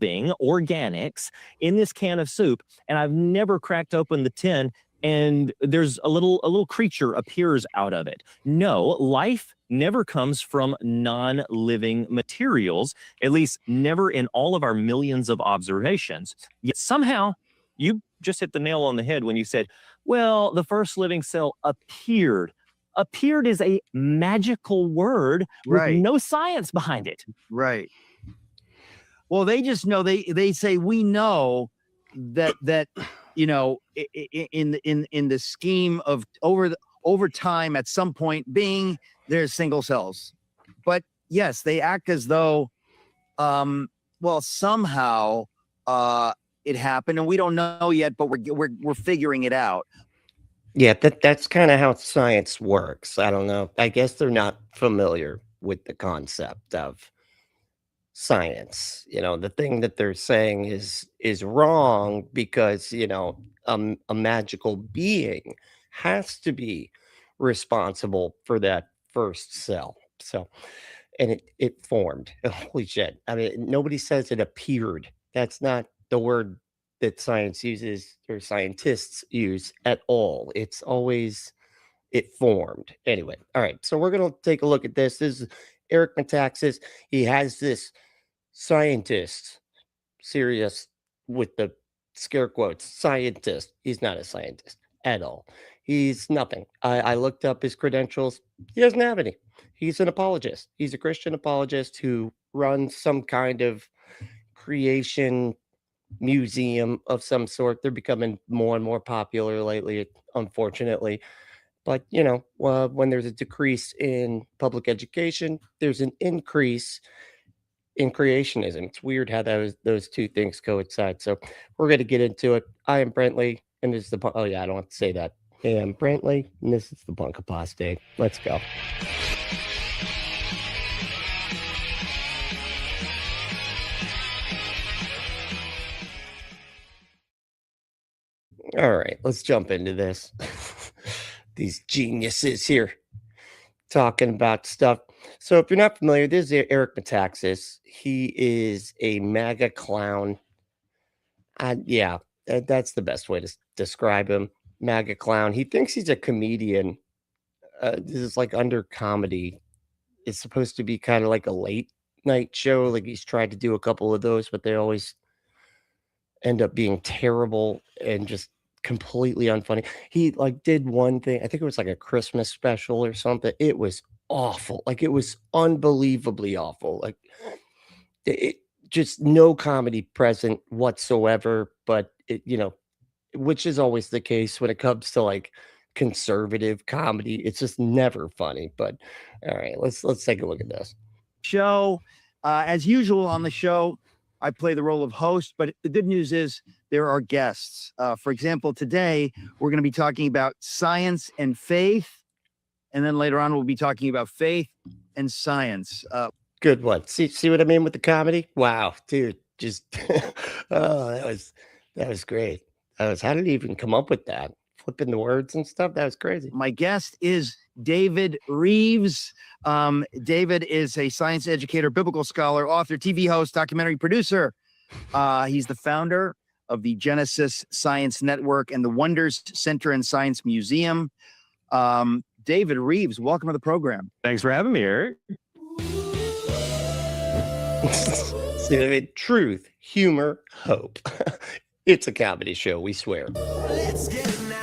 organics in this can of soup, and I've never cracked open the tin and there's a little creature appears out of it. No, life never comes from non-living materials, at least never in all of our millions of observations. Yet somehow you just hit the nail on the head when you said, well, the first living cell appeared. Appeared is a magical word with no science behind it. Right. Well, they just know, they say, we know that you know, in the scheme of over time, at some point being, there's single cells. But yes, they act as though well, somehow it happened, and we don't know yet, but we're figuring it out. Yeah, that's kind of how science works. I don't know. I guess they're not familiar with the concept of science. You know, the thing that they're saying is wrong because, you know, a magical being has to be responsible for that first cell. So, and it formed. Holy shit. I mean, nobody says it appeared. That's not the word that science uses or scientists use at all. It's always it formed. Anyway, all right. So we're going to take a look at this. This is Eric Metaxas. He has this scientist, serious with the scare quotes, scientist. He's not a scientist at all. He's nothing. I looked up his credentials. He doesn't have any. He's an apologist. He's a Christian apologist who runs some kind of creation museum of some sort. They're becoming more and more popular lately, unfortunately. But, you know, when there's a decrease in public education, there's an increase in creationism. It's weird how those two things coincide. So we're going to get into it. I am Brentley, and this is the... Oh, yeah, I don't have to say that. I am Brentley, and this is the Punk Apostate. Let's go. All right, let's jump into this. These geniuses here talking about stuff. So if you're not familiar, this is Eric Metaxas. He is a MAGA clown. Yeah, that's the best way to describe him. MAGA clown. He thinks he's a comedian. This is like under comedy. It's supposed to be kind of like a late night show. Like he's tried to do a couple of those, but they always end up being terrible and just completely unfunny. He like did one thing, I think it was like a Christmas special or something. It was awful. Like it was unbelievably awful. Like it just no comedy present whatsoever. But it, you know, which is always the case when it comes to like conservative comedy. It's just never funny. But all right, let's take a look at this show. As usual on the show, I play the role of host, but the good news is there are guests. For example, today we're going to be talking about science and faith. And then later on, we'll be talking about faith and science. Good one. See what I mean with the comedy? Wow, dude. Just, oh, that was great. How did he even come up with that? Flipping the words and stuff? That was crazy. My guest is David Reeves. David is a science educator, biblical scholar, author, TV host, documentary producer. He's the founder of the Genesis Science Network and the Wonders Center and Science Museum. David Reeves, welcome to the program. Thanks for having me, Eric. See, I mean, truth, humor, hope. It's a comedy show, we swear. Let's get it now.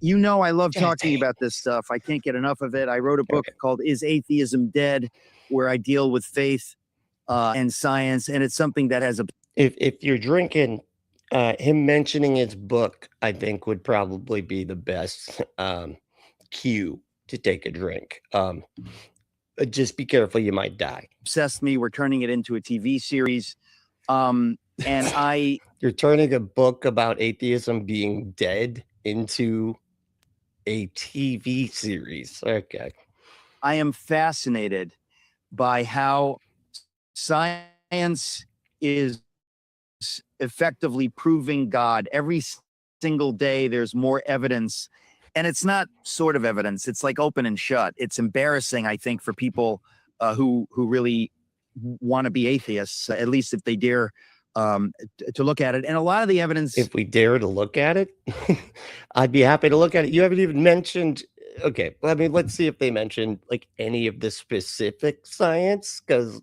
You know, I love talking about this stuff. I can't get enough of it. I wrote a book called Is Atheism Dead? Where I deal with faith and science. And it's something that has a... If you're drinking, him mentioning his book, I think would probably be the best cue to take a drink. Just be careful, you might die. Obsessed me. We're turning it into a TV series. And You're turning a book about atheism being dead into a TV series. Okay. I am fascinated by how science is effectively proving God. Every single day, there's more evidence. And it's not sort of evidence. It's like open and shut. It's embarrassing, I think, for people who really want to be atheists, at least if they dare to look at it. And a lot of the evidence, If we dare to look at it, I'd be happy to look at it. You haven't even mentioned. Okay, I mean, let's see if they mentioned like any of the specific science, because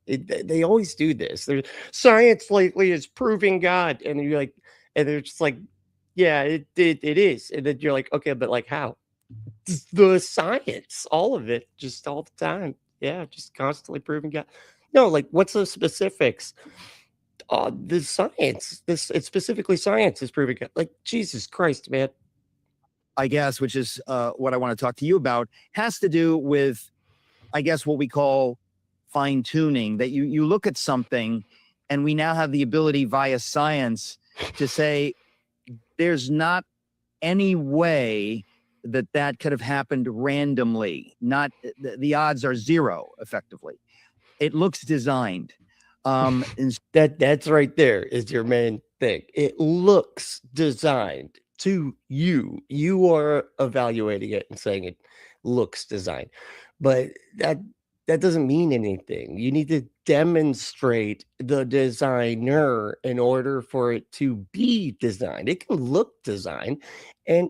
they always do this. There's science lately is proving God, and you're like, and they're just like, yeah, it is, and then you're like, okay, but like how? The science, all of it, just all the time, yeah, just constantly proving God. No, like what's the specifics? The science, it's specifically science is proving God. Like Jesus Christ, man. I guess, which is what I want to talk to you about, has to do with, I guess, what we call fine tuning. That you look at something, and we now have the ability via science to say there's not any way that could have happened randomly. Not the odds are zero, effectively. It looks designed. That's right there is your main thing. It looks designed to you. You are evaluating it and saying it looks designed, but that doesn't mean anything. You need to demonstrate the designer in order for it to be designed. It can look designed, and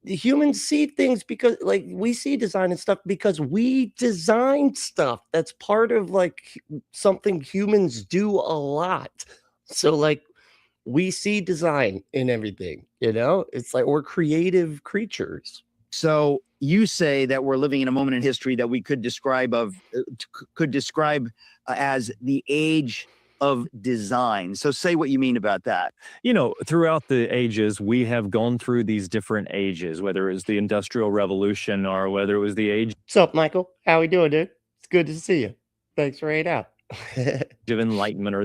the humans see things because like we see design and stuff because we designed stuff. That's part of like something humans do a lot. So like we see design in everything, you know? It's like we're creative creatures. So you say that we're living in a moment in history that we could describe as the age of design. So say what you mean about that. You know, throughout the ages, we have gone through these different ages, whether it was the Industrial Revolution or whether it was the age What's up, Michael? How we doing, dude? It's good to see you. Thanks for hanging out. of Enlightenment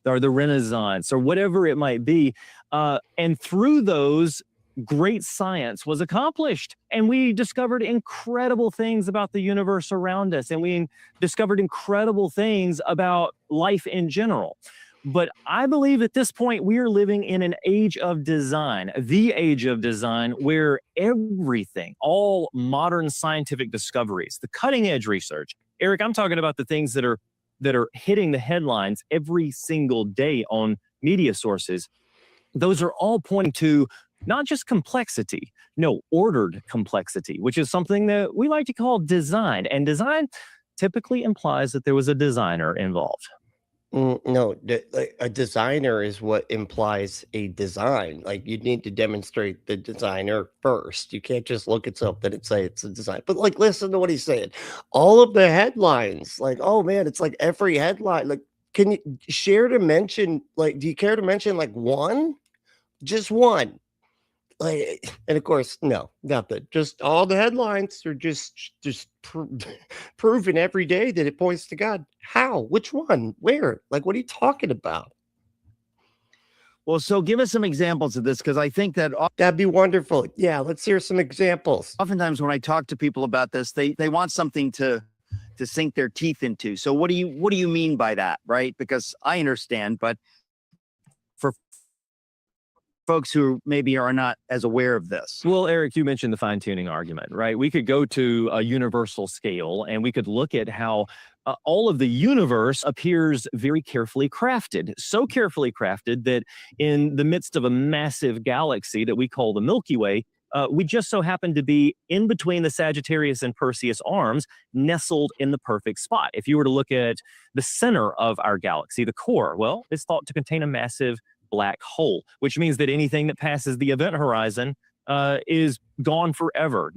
or the Renaissance or whatever it might be. And through those, great science was accomplished, and we discovered incredible things about the universe around us, and we discovered incredible things about life in general. But I believe at this point we are living in an age of design, the age of design, where everything, all modern scientific discoveries, the cutting edge research, Eric, I'm talking about the things that are hitting the headlines every single day on media sources. Those are all pointing to not just complexity, no, ordered complexity, which is something that we like to call design. And design typically implies that there was a designer involved. No, like, a designer is what implies a design. Like you need to demonstrate the designer first. You can't just look at something and say it's a design. But like, listen to what he's saying. All of the headlines, like, oh man, it's like every headline. Like, can you share to mention? Like, do you care to mention like one? Just one. Like, and of course, no, nothing. Just all the headlines are just proving every day that it points to God. How? Which one? Where? Like, what are you talking about? Well, so give us some examples of this, because I think that That'd be wonderful. Yeah, let's hear some examples. oftentimes when I talk to people about this, they want something to sink their teeth into. So what do you mean by that, right? Because I understand, but for folks who maybe are not as aware of this. Well, Eric, you mentioned the fine-tuning argument, right? We could go to a universal scale and we could look at how all of the universe appears very carefully crafted, so carefully crafted that in the midst of a massive galaxy that we call the Milky Way, we just so happen to be in between the Sagittarius and Perseus arms, nestled in the perfect spot. If you were to look at the center of our galaxy, the core, well, it's thought to contain a massive black hole, which means that anything that passes the event horizon is gone forever.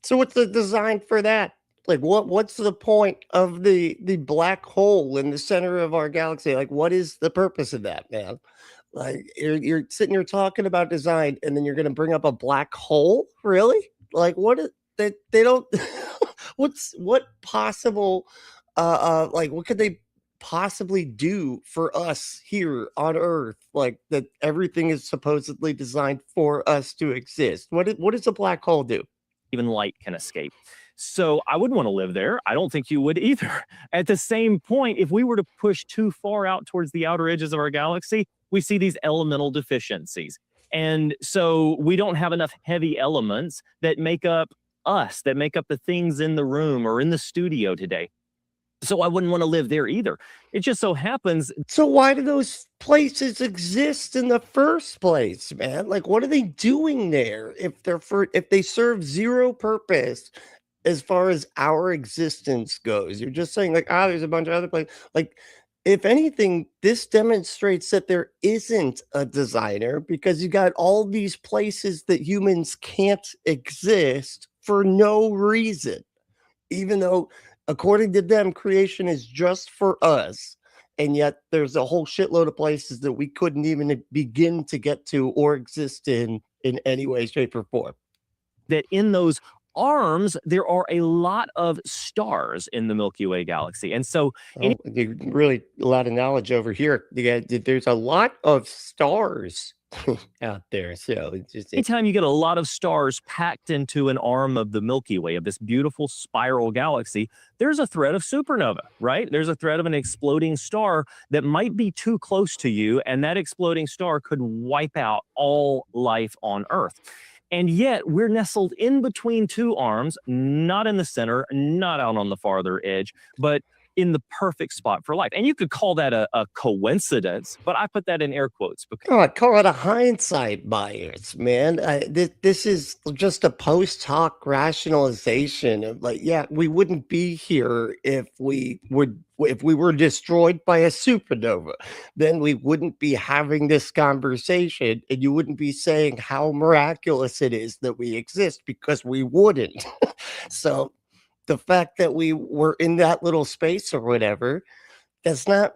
So what's the design for that? Like what's the point of the black hole in the center of our galaxy? Like what is the purpose of that, man? Like you're sitting here talking about design and then you're going to bring up a black hole? Really? Like what is they don't what possible like what could they possibly do for us here on Earth, like that everything is supposedly designed for us to exist? What does a black hole do? Even light can escape. So I wouldn't want to live there. I don't think you would either. At the same point, if we were to push too far out towards the outer edges of our galaxy, we see these elemental deficiencies. And so we don't have enough heavy elements that make up us, that make up the things in the room or in the studio today. So I wouldn't want to live there either. It just so happens. So why do those places exist in the first place, man? Like, what are they doing there if they serve zero purpose as far as our existence goes? You're just saying like, there's a bunch of other places. Like, if anything, this demonstrates that there isn't a designer, because you got all these places that humans can't exist for no reason, even though according to them, creation is just for us. And yet there's a whole shitload of places that we couldn't even begin to get to or exist in any way, shape, or form. That in those arms, there are a lot of stars in the Milky Way galaxy. And so really a lot of knowledge over here. There's a lot of stars out there. So it's just anytime you get a lot of stars packed into an arm of the Milky Way, of this beautiful spiral galaxy, there's a threat of supernova, right? There's a threat of an exploding star that might be too close to you, and that exploding star could wipe out all life on Earth. And yet we're nestled in between two arms, not in the center, not out on the farther edge, but in the perfect spot for life. And you could call that a coincidence, but I put that in air quotes. Because I call it a hindsight bias, man. This is just a post hoc rationalization of like, yeah, we wouldn't be here if we were destroyed by a supernova. Then we wouldn't be having this conversation, and you wouldn't be saying how miraculous it is that we exist, because we wouldn't. So the fact that we were in that little space or whatever, that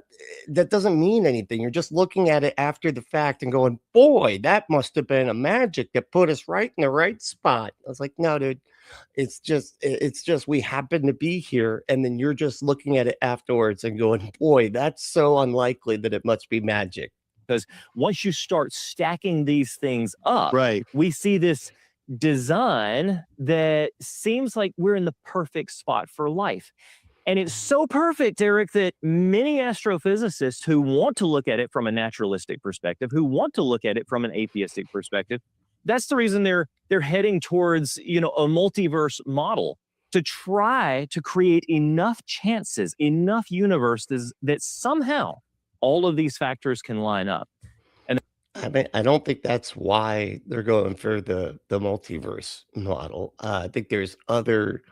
doesn't mean anything. You're just looking at it after the fact and going, boy, that must have been a magic that put us right in the right spot. I was like, no, dude, it's just we happen to be here. And then you're just looking at it afterwards and going, boy, that's so unlikely that it must be magic. Because once you start stacking these things up, right, we see this design that seems like we're in the perfect spot for life. And it's so perfect, Eric, that many astrophysicists who want to look at it from a naturalistic perspective, who want to look at it from an atheistic perspective, that's the reason they're heading towards, a multiverse model, to try to create enough chances, enough universes that somehow all of these factors can line up. I mean, I don't think that's why they're going for the multiverse model. I think there's other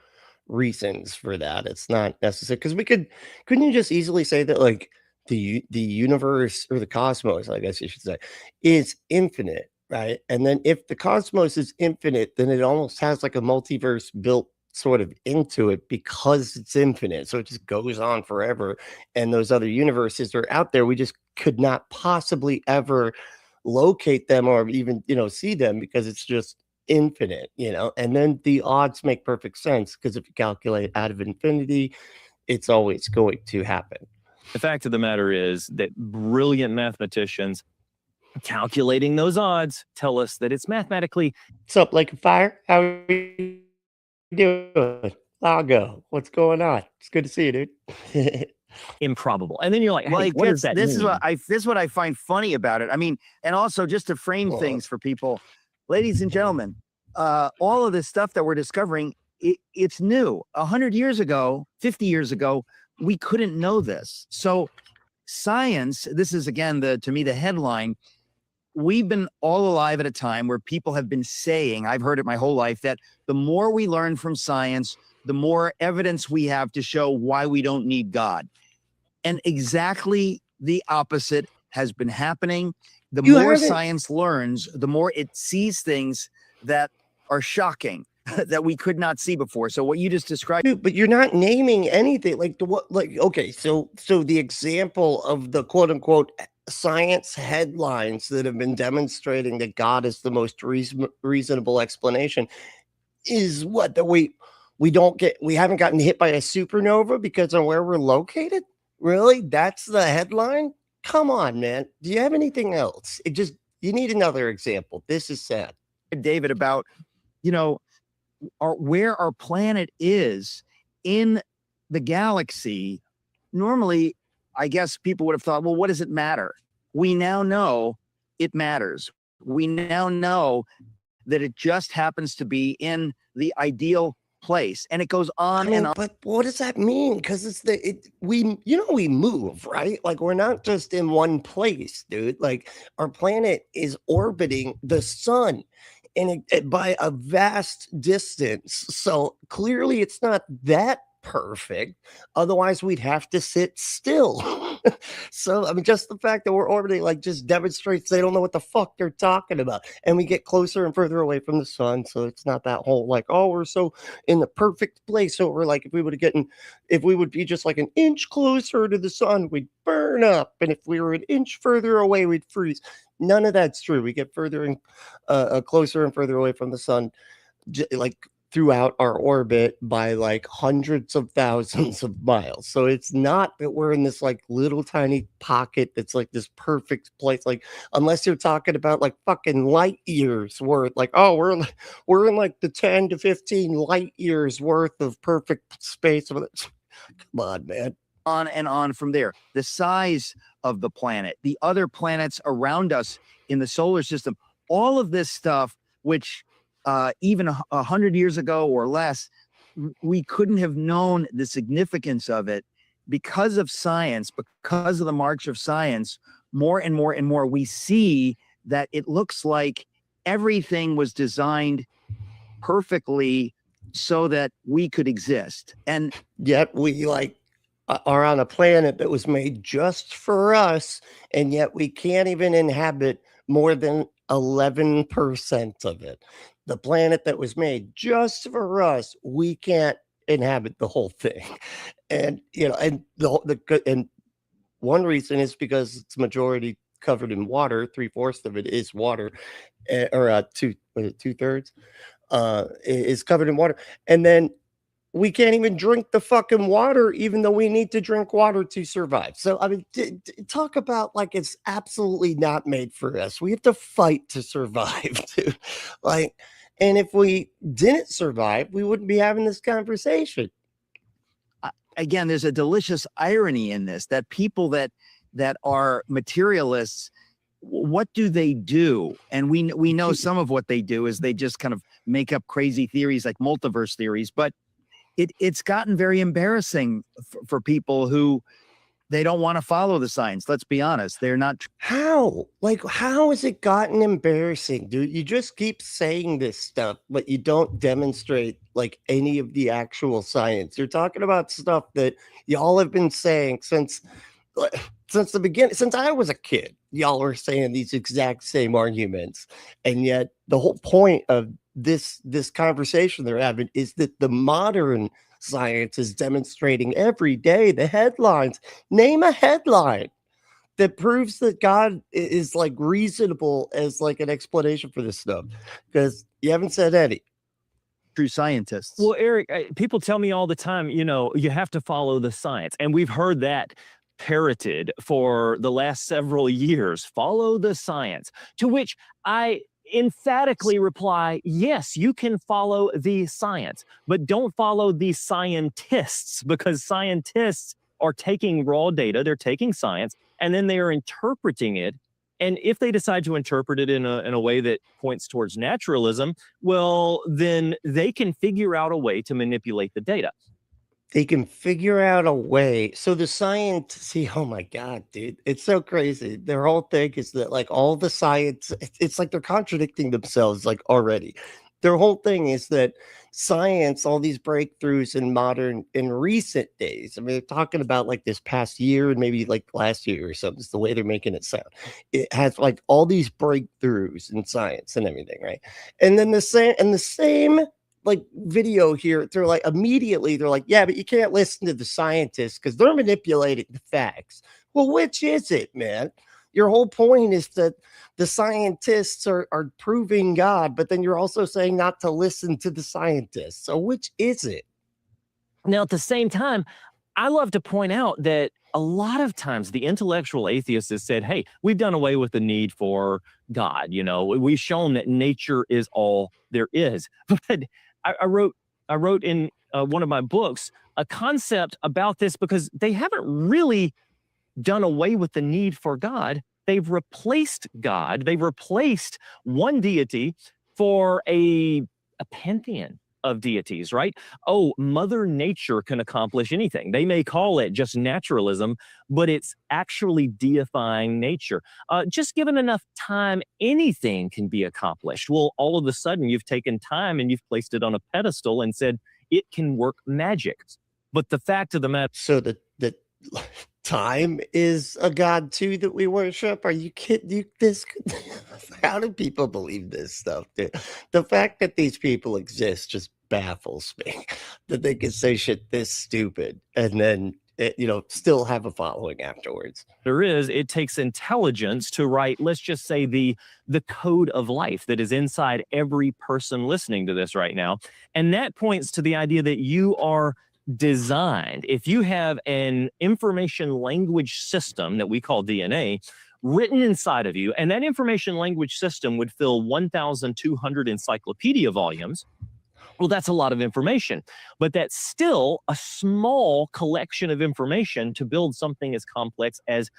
reasons for that. It's not necessary, because couldn't you just easily say that like the universe, or the cosmos, I guess you should say, is infinite, right? And then if the cosmos is infinite, then it almost has like a multiverse built sort of into it, because it's infinite. So it just goes on forever. And those other universes are out there. We just could not possibly ever locate them or even, see them, because it's just infinite, and then the odds make perfect sense, because if you calculate out of infinity, it's always going to happen. The fact of the matter is that brilliant mathematicians calculating those odds tell us that it's mathematically. What's up, Lake of Fire? How are you doing? I'll go. What's going on? It's good to see you, dude. Improbable. And then you're like, hey, what does that mean? This is what I find funny about it. I mean, and also just to frame things for people, ladies and gentlemen, all of this stuff that we're discovering, it's new. 100 years ago, 50 years ago, we couldn't know this. So science, this is again, to me, the headline. We've been all alive at a time where people have been saying, I've heard it my whole life, that the more we learn from science, the more evidence we have to show why we don't need God. And exactly the opposite has been happening. The more science learns, the more it sees things that are shocking that we could not see before. So what you just described. Dude, but you're not naming anything. Okay, so the example of the quote unquote science headlines that have been demonstrating that God is the most reasonable explanation is what, that we haven't gotten hit by a supernova because of where we're located. Really? That's the headline? Come on, man. Do you have anything else? You need another example. This is sad. David, about, where our planet is in the galaxy. Normally, I guess people would have thought, well, what does it matter? We now know it matters. We now know that it just happens to be in the ideal place, and it goes on and on. But what does that mean? Because we move, right? Like, we're not just in one place, dude. Like, our planet is orbiting the sun by a vast distance. So clearly it's not that perfect. Otherwise, we'd have to sit still. So, I mean, just the fact that we're orbiting, like, just demonstrates they don't know what the fuck they're talking about. And we get closer and further away from the sun. So it's not that whole, like, oh, we're so in the perfect place. So we're like, if we would be just like an inch closer to the sun, we'd burn up. And if we were an inch further away, we'd freeze. None of that's true. We get further and closer and further away from the sun, like, throughout our orbit by like hundreds of thousands of miles. So it's not that we're in this like little tiny pocket that's like this perfect place. Like, unless you're talking about like fucking light years worth, like, oh, we're in like the 10 to 15 light years worth of perfect space. Come on, man. On and on from there. The size of the planet, the other planets around us in the solar system, all of this stuff, which even 100 years ago or less, we couldn't have known the significance of it. Because of science, because of the march of science, more and more and more, we see that it looks like everything was designed perfectly so that we could exist. And yet we like are on a planet that was made just for us, and yet we can't even inhabit more than 11% of it. The planet that was made just for us, we can't inhabit the whole thing. And and and one reason is because it's majority covered in water. 3/4 of it is water, or 2/3 is covered in water. And then we can't even drink the fucking water, even though we need to drink water to survive. So, I mean, talk about like it's absolutely not made for us. We have to fight to survive, dude. Like, and if we didn't survive, we wouldn't be having this conversation. Again, there's a delicious irony in this, that people that are materialists, what do they do? And we know some of what they do is they just kind of make up crazy theories like multiverse theories, but it's gotten very embarrassing for people who they don't want to follow the science. Let's be honest. They're not. How has it gotten embarrassing, dude? You just keep saying this stuff, but you don't demonstrate like any of the actual science. You're talking about stuff that y'all have been saying since the beginning, since I was a kid. Y'all were saying these exact same arguments. And yet the whole point of this conversation they're having is that the modern science is demonstrating every day. The headlines, name a headline that proves that God is like reasonable as like an explanation for this stuff, because you haven't said any. True scientists. Well, Eric, people tell me all the time, you have to follow the science, and we've heard that parroted for the last several years. Follow the science, to which I emphatically reply, yes, you can follow the science, but don't follow the scientists, because scientists are taking raw data, they're taking science, and then they are interpreting it. And if they decide to interpret it in a way that points towards naturalism, well, then they can figure out a way to manipulate the data. They can figure out a way. So the science, see, oh my God, dude, it's so crazy. Their whole thing is that like all the science, it's like they're contradicting themselves like already. Their whole thing is that science, all these breakthroughs in recent days, I mean, they're talking about like this past year and maybe like last year or something. It's the way they're making it sound. It has like all these breakthroughs in science and everything, right? And then the same like video here, they're like immediately they're like, yeah, but you can't listen to the scientists because they're manipulating the facts. Well, which is it, man? Your whole point is that the scientists are proving God, but then you're also saying not to listen to the scientists. So which is it? Now, at the same time, I love to point out that a lot of times the intellectual atheists have said, hey, we've done away with the need for God. We've shown that nature is all there is. But I wrote in one of my books a concept about this, because they haven't really done away with the need for God. they've replaced God. They've replaced one deity for a pantheon of deities, right? Oh, Mother Nature can accomplish anything. They may call it just naturalism, but it's actually deifying nature. Just given enough time, anything can be accomplished. Well, all of a sudden, you've taken time and you've placed it on a pedestal and said it can work magic. But the fact of the matter, So the time is a god too that we worship. Are you kidding? How do people believe this stuff? The fact that these people exist just baffles me. That they can say shit this stupid and then still have a following afterwards. it takes intelligence to write, let's just say, the code of life that is inside every person listening to this right now. And that points to the idea that you are designed. If you have an information language system that we call DNA written inside of you, and that information language system would fill 1,200 encyclopedia volumes, well, that's a lot of information, but that's still a small collection of information to build something as complex as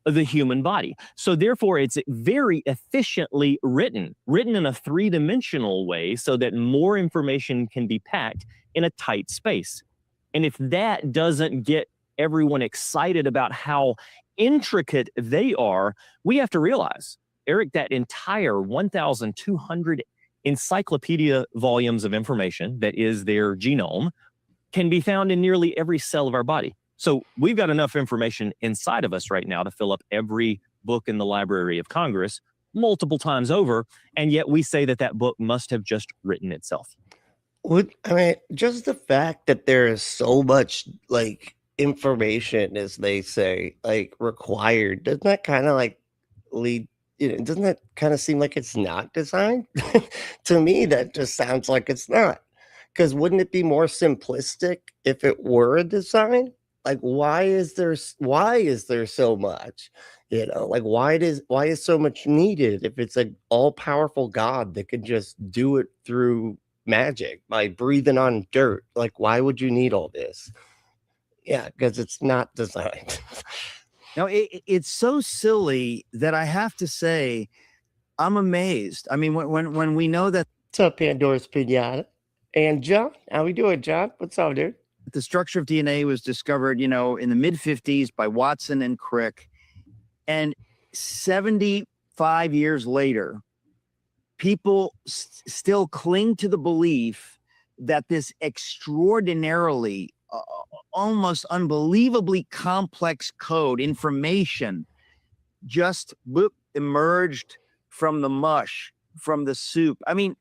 the human body. So therefore, it's very efficiently written in a three-dimensional way so that more information can be packed in a tight space. And if that doesn't get everyone excited about how intricate they are, we have to realize, Eric, that entire 1,200 encyclopedia volumes of information that is their genome can be found in nearly every cell of our body. So we've got enough information inside of us right now to fill up every book in the Library of Congress multiple times over, and yet we say that book must have just written itself. Just the fact that there is so much information, as they say, required, doesn't that kind of lead? Doesn't that kind of seem like it's not designed? To me, that just sounds like it's not. Because wouldn't it be more simplistic if it were a design? Why is there so much? Why is so much needed if it's an all-powerful God that can just do it through magic by breathing on dirt? Why would you need all this? Yeah, because it's not designed. No, it's so silly that I have to say, I'm amazed. I mean, when we know that. What's up, Pandora's Pinata? And John, how we doing, John? What's up, dude? The structure of DNA was discovered, in the mid-50s by Watson and Crick, and 75 years later, people still cling to the belief that this extraordinarily, almost unbelievably complex code information just emerged from the mush, from the soup. I mean,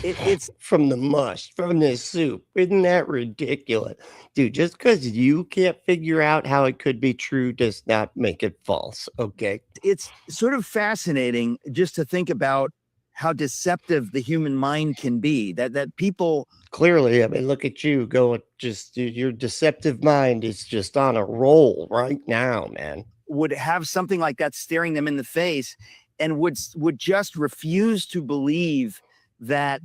it's from the mush, from the soup. Isn't that ridiculous? Dude, just because you can't figure out how it could be true does not make it false, okay? It's sort of fascinating just to think about how deceptive the human mind can be, that people clearly, look at you going, just your deceptive mind is just on a roll right now, man. Would have something like that staring them in the face and would just refuse to believe that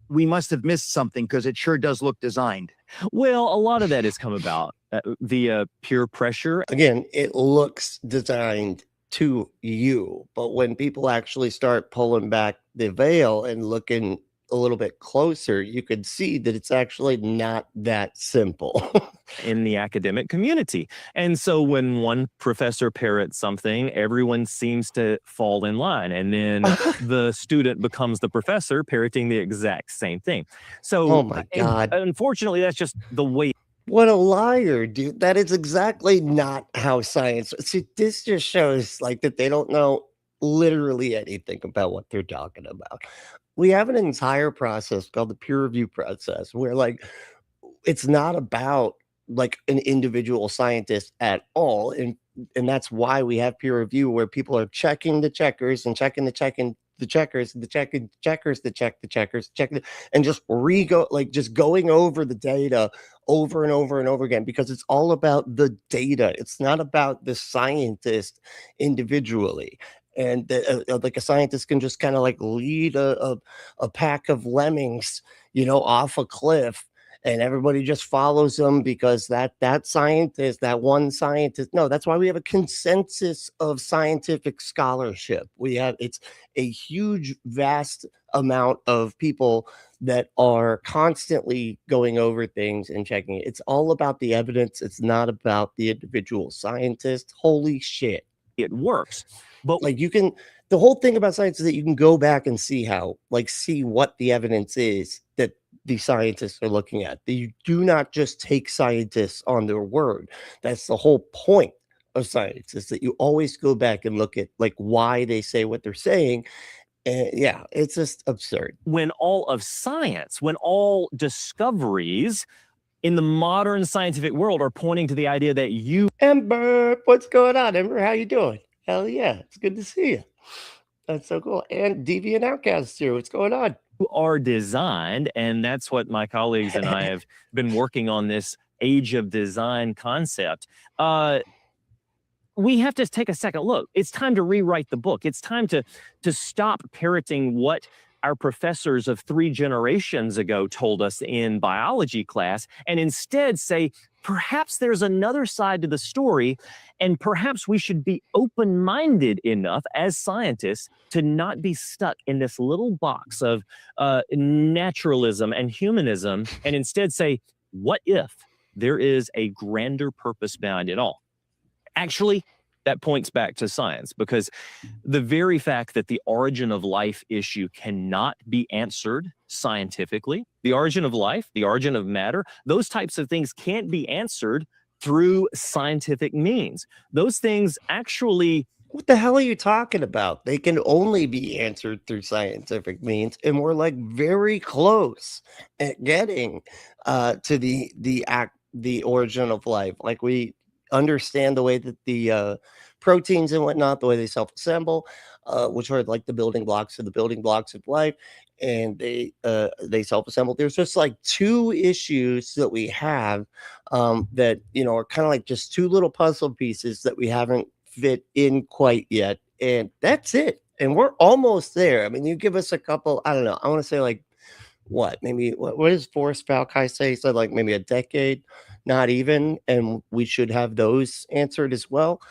we must have missed something because it sure does look designed. Well, a lot of that has come about via peer pressure. Again, it looks designed to you, but when people actually start pulling back the veil and looking a little bit closer, you could see that it's actually not that simple in the academic community. And so when one professor parrots something, everyone seems to fall in line, and then the student becomes the professor parroting the exact same thing. So oh my God, unfortunately, that's just the way. What a liar, dude. That is exactly not how science. See, this just shows that they don't know literally anything about what they're talking about. We have an entire process called the peer review process where it's not about an individual scientist at all. And that's why we have peer review, where people are checking the checkers and checking the checkers, the checkers, the checkers, the checkers, and just just going over the data over and over and over again, because it's all about the data. It's not about the scientist individually. And a scientist can just kind of lead a pack of lemmings, off a cliff and everybody just follows them because that scientist, that one scientist. No, that's why we have a consensus of scientific scholarship. It's a huge, vast amount of people that are constantly going over things and checking it. It's all about the evidence. It's not about the individual scientist. Holy shit. It works. But Like the whole thing about science is that you can go back and see what the evidence is that the scientists are looking at. You do not just take scientists on their word. That's the whole point of science, is that you always go back and look at like why they say what they're saying. And yeah, it's just absurd. when all of science, when all discoveries in the modern scientific world are pointing to the idea that you Ember, what's going on? Ember, how you doing? Hell yeah, it's good to see you. That's so cool. And Deviant Outcast here. What's going on? are designed, and that's what my colleagues and I have been working on, this age of design concept. We have to take a second look. It's time to rewrite the book. It's time to stop parroting what our professors of 3 generations ago told us in biology class, and instead say, perhaps there's another side to the story, and perhaps we should be open-minded enough as scientists to not be stuck in this little box of naturalism and humanism, and instead say, what if there is a grander purpose behind it all? Actually, that points back to science, because the very fact that the origin of life issue cannot be answered scientifically, the origin of life, the origin of matter, those types of things can't be answered through scientific means. Those things actually... What the hell are you talking about? They can only be answered through scientific means, and we're like very close at getting to the origin of life. Like, we understand the way that the proteins and whatnot, the way they self-assemble, which are like the building blocks of life, and they self-assemble. There's just like 2 issues that we have that, you know, are kind of like just 2 little puzzle pieces that we haven't fit in quite yet, and that's it. And we're almost there. I mean, you give us a couple, I don't know, I want to say like what does Forrest Falkai say? He said like maybe a decade, not even, and we should have those answered as well.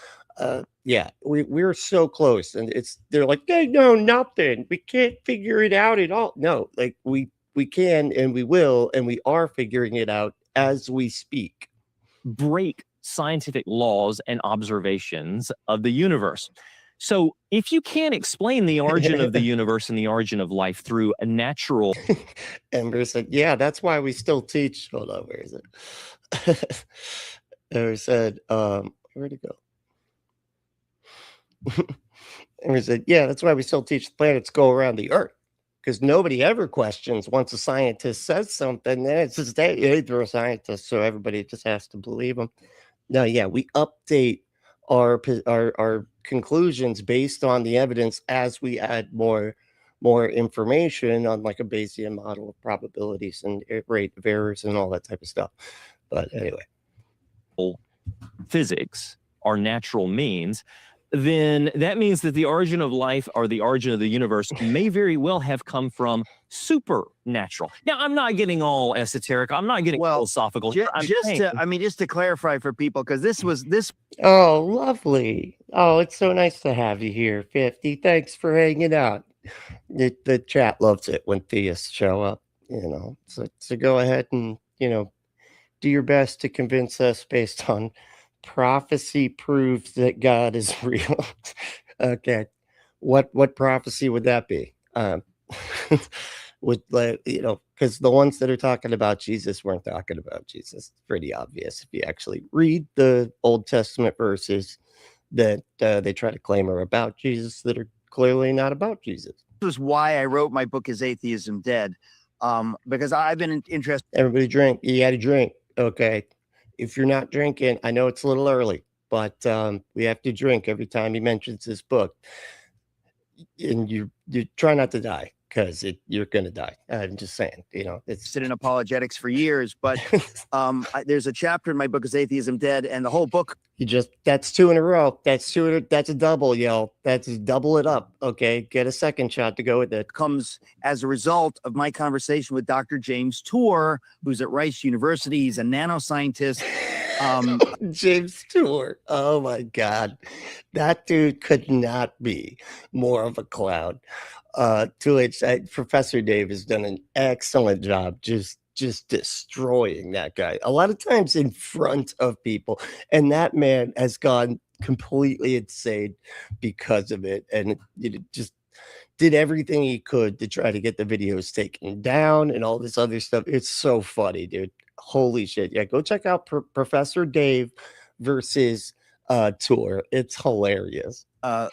Yeah, we're so close, and they're like, they know nothing, we can't figure it out at all. No, like we can, and we will, and we are figuring it out as we speak. break scientific laws and observations of the universe. So if you can't explain the origin of the universe and the origin of life through a natural... Ember said, yeah, that's why we still teach. Hold on, where is it? Ember said, where'd it go? Ember said, yeah, that's why we still teach the planets go around the Earth. Because nobody ever questions once a scientist says something, then it's just they're a scientist, so everybody just has to believe them. No, yeah, we update our conclusions based on the evidence as we add more information on like a Bayesian model of probabilities and rate of errors and all that type of stuff. But anyway, physics are natural means, then that means that the origin of life or the origin of the universe may very well have come from supernatural. Now, I'm not getting all esoteric. I'm not getting philosophical. Just to clarify for people, because this. Oh, lovely. Oh, it's so nice to have you here, 50. Thanks for hanging out. The chat loves it when theists show up, you know. So go ahead and, you know, do your best to convince us based on prophecy proves that God is real. Okay, what prophecy would that be? Would, you know, because the ones that are talking about Jesus weren't talking about Jesus. It's pretty obvious if you actually read the Old Testament verses that they try to claim are about Jesus that are clearly not about Jesus. This is why I wrote my book, Is Atheism Dead? Because I've been interested. Everybody drink. You got to drink. Okay. If you're not drinking, I know it's a little early, but we have to drink every time he mentions this book. And you try not to die, because you're going to die. I'm just saying, you know, it's in apologetics for years, but there's a chapter in my book, Is Atheism Dead? And the whole book. That's 2 in a row. That's a double, yo. That's double it up. Okay. Get a second shot to go with it. Comes as a result of my conversation with Dr. James Tour, who's at Rice University. He's a nanoscientist. James Tour. Oh my God. That dude could not be more of a clown. To which Professor Dave has done an excellent job just destroying that guy a lot of times in front of people, and that man has gone completely insane because of it, and just did everything he could to try to get the videos taken down and all this other stuff. It's so funny, dude. Holy shit. Yeah, go check out Professor Dave versus Tour. It's hilarious. A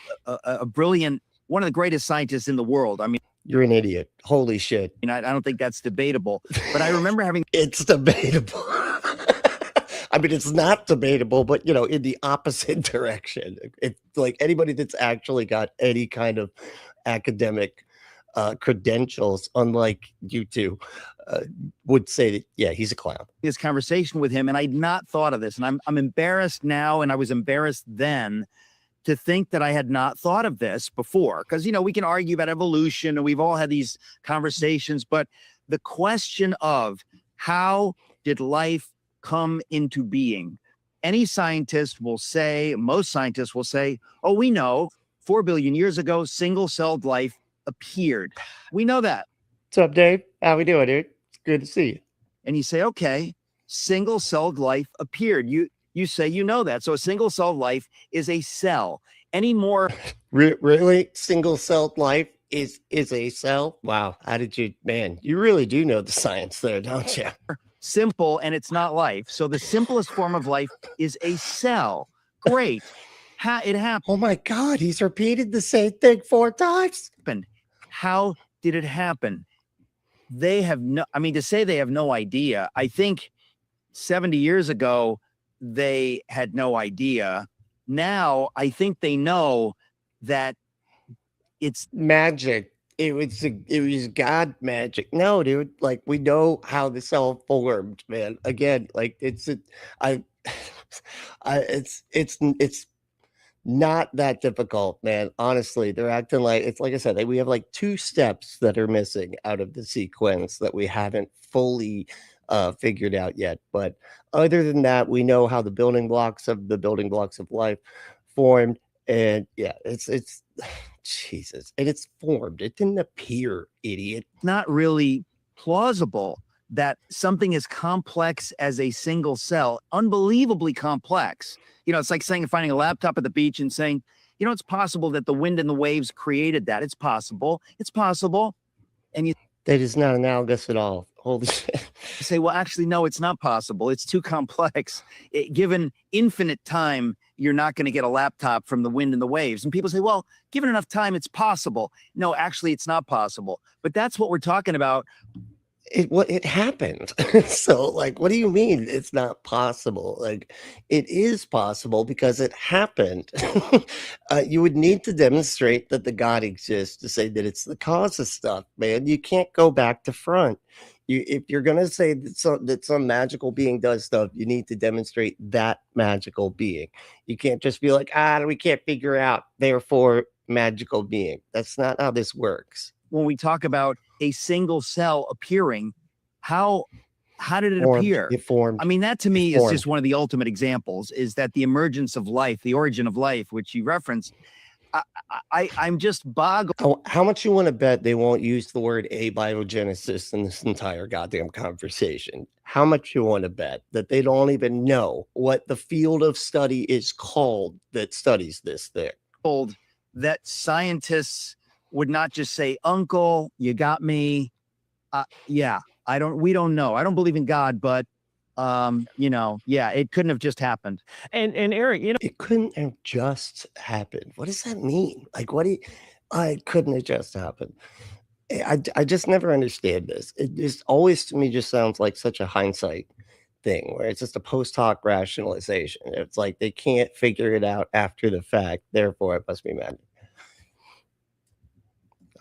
brilliant, one of the greatest scientists in the world. I mean, you're an idiot. Holy shit. I don't think that's debatable, but I remember having it's debatable. I mean, it's not debatable, but in the opposite direction. It's like anybody that's actually got any kind of academic credentials, unlike you two, would say that, yeah, he's a clown. This conversation with him, and I'd not thought of this, and I'm embarrassed now, and I was embarrassed then to think that I had not thought of this before, because we can argue about evolution, and we've all had these conversations, but the question of how did life come into being? Any scientist will say, most scientists will say, oh, we know 4 billion years ago, single-celled life appeared. We know that. What's up, Dave? How we doing, dude? It's good to see you. And you say, okay, single-celled life appeared. You say you know that. So a single-celled life is a cell. Any more? Really? Single-celled life is a cell? Wow. How did you, man, you really do know the science there, don't you? Simple, and it's not life. So the simplest form of life is a cell. Great. It happened. Oh my God, he's repeated the same thing 4 times. How did it happen? They have no, I mean, to say they have no idea, I think 70 years ago, they had no idea. Now, I think they know that it's magic. It was God magic. No, dude, like we know how the cell formed, man. Again, like it's not that difficult, man. Honestly, they're acting like it's like I said, we have like 2 steps that are missing out of the sequence that we haven't fully figured out yet. But other than that, we know how the building blocks of life formed. And yeah, it's Jesus, and it's formed. It didn't appear, idiot. Not really plausible that something as complex as a single cell, unbelievably complex. It's like finding a laptop at the beach and saying, it's possible that the wind and the waves created that. It's possible. It's possible. And that is not analogous at all. Holy shit. You say, well, actually, no, it's not possible. It's too complex. Given infinite time, you're not going to get a laptop from the wind and the waves. And people say, well, given enough time, it's possible. No, actually, it's not possible. But that's what we're talking about. It happened. So like, what do you mean it's not possible? Like, it is possible because it happened. You would need to demonstrate that the God exists to say that it's the cause of stuff, man. You can't go back to front. If you're gonna say that some magical being does stuff, you need to demonstrate that magical being. You can't just be like, we can't figure out, therefore magical being. That's not how this works. When we talk about a single cell appearing, how did it appear? It formed. I mean, that to me is just one of the ultimate examples, is that the emergence of life, the origin of life, which you referenced, I'm just boggled. How much you want to bet they won't use the word abiogenesis in this entire goddamn conversation? How much you want to bet that they don't even know what the field of study is called that studies this thing? That scientists would not just say, uncle, you got me. Yeah, we don't know. I don't believe in God, but it couldn't have just happened. And Eric, it couldn't have just happened. What does that mean? Like, it couldn't have just happened. I just never understand this. It just always to me just sounds like such a hindsight thing where it's just a post hoc rationalization. It's like they can't figure it out after the fact, therefore it must be magic.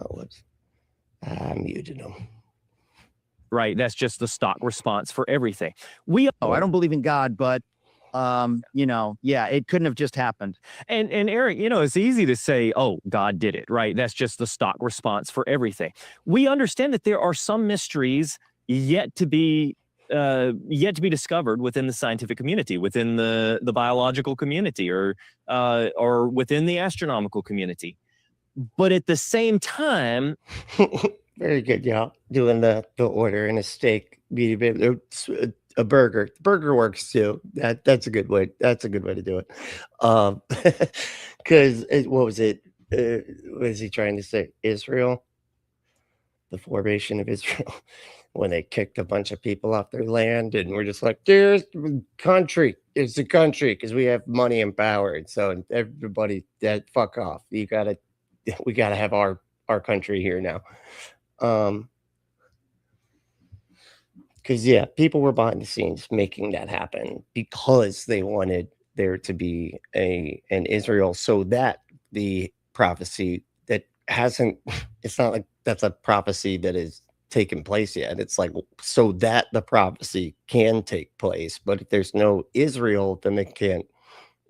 Oh, whoops. I muted him. Right. That's just the stock response for everything. I don't believe in God, but Yeah, it couldn't have just happened. And Eric, it's easy to say, oh, God did it, right? That's just the stock response for everything. We understand that there are some mysteries yet to be discovered within the scientific community, within the biological community, or within the astronomical community. But at the same time, very good, y'all. Doing the order in a steak, a burger. Burger works too. That's a good way. That's a good way to do it. Because what was it? What is he trying to say? Israel, the formation of Israel, when they kicked a bunch of people off their land, and we're just like, there's the country. It's the country because we have money and power, and so everybody, that fuck off. We gotta have our country here now. Because people were behind the scenes making that happen because they wanted there to be an Israel, so that the prophecy that hasn't, it's not like that's a prophecy that is taken place yet. It's like, so that the prophecy can take place, but if there's no Israel, then they can't,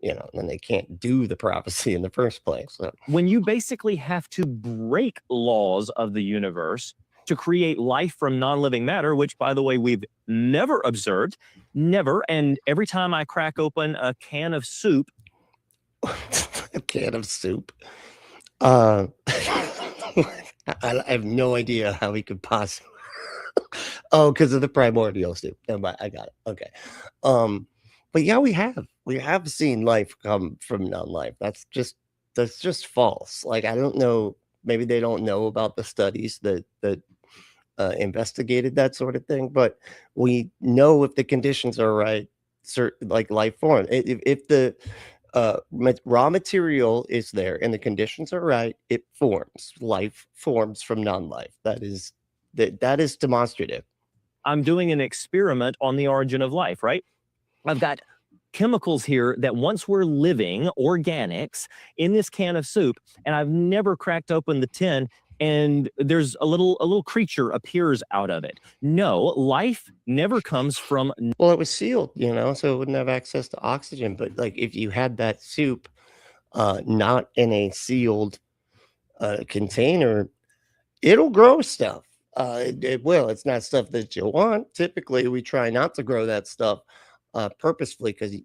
then they can't do the prophecy in the first place. So when you basically have to break laws of the universe to create life from non-living matter, which, by the way, we've never observed, never. And every time I crack open a can of soup, a can of soup, I have no idea how we could possibly. Oh, because of the primordial soup. Never mind, I got it. Okay. But yeah, we have seen life come from non-life. That's just false. Like, I don't know. Maybe they don't know about the studies that investigated that sort of thing. But we know if the conditions are right, like life form. If the raw material is there and the conditions are right, it forms. Life forms from non-life. That is demonstrative. I'm doing an experiment on the origin of life, right? I've got chemicals here that once were living organics in this can of soup, and I've never cracked open the tin, and there's a little creature appears out of it. No, life never comes from. Well, it was sealed, so it wouldn't have access to oxygen. But like, if you had that soup not in a sealed container, it'll grow stuff. It will. It's not stuff that you want. Typically, we try not to grow that stuff purposefully because it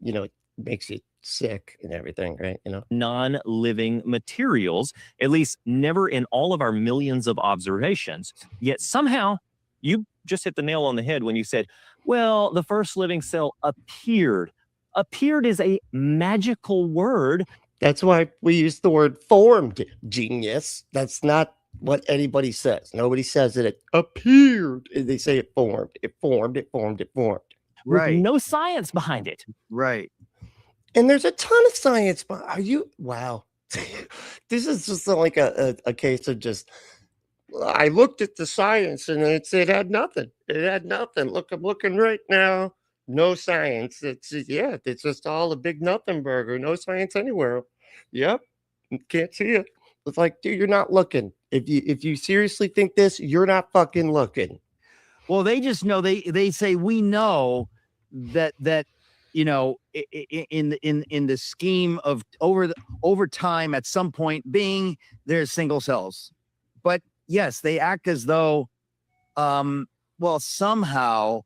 makes you sick and everything, right? Non-living materials, at least never in all of our millions of observations. Yet somehow you just hit the nail on the head when you said, well, the first living cell appeared. Appeared is a magical word. That's why we use the word formed, genius. That's not what anybody says. Nobody says that it appeared. They say it formed. It formed. It formed. It formed. Right. With no science behind it. Right. And there's a ton of science. Are you? Wow. This is just like a case of just, I looked at the science and it had nothing. It had nothing. Look, I'm looking right now. No science. It's just all a big nothing burger. No science anywhere. Yep. Can't see it. It's like, dude, you're not looking. If you seriously think this, you're not fucking looking. Well, they just know, they say, we know that in the scheme of over time, at some point being, there's single cells. But yes, they act as though somehow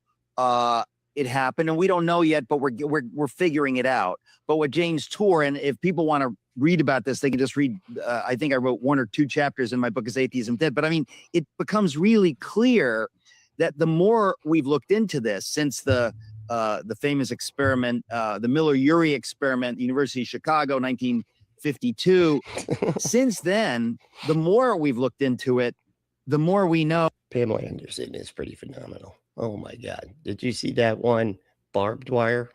it happened, and we don't know yet, but we're figuring it out. But what James Tour, and if people want to read about this, they can just read, I think I wrote 1 or 2 chapters in my book, Is Atheism Dead? But I mean, it becomes really clear that the more we've looked into this since the famous experiment, the Miller-Urey experiment, University of Chicago, 1952, since then, the more we've looked into it, the more we know. Pamela Anderson is pretty phenomenal. Oh my God. Did you see that one? Barbed Wire?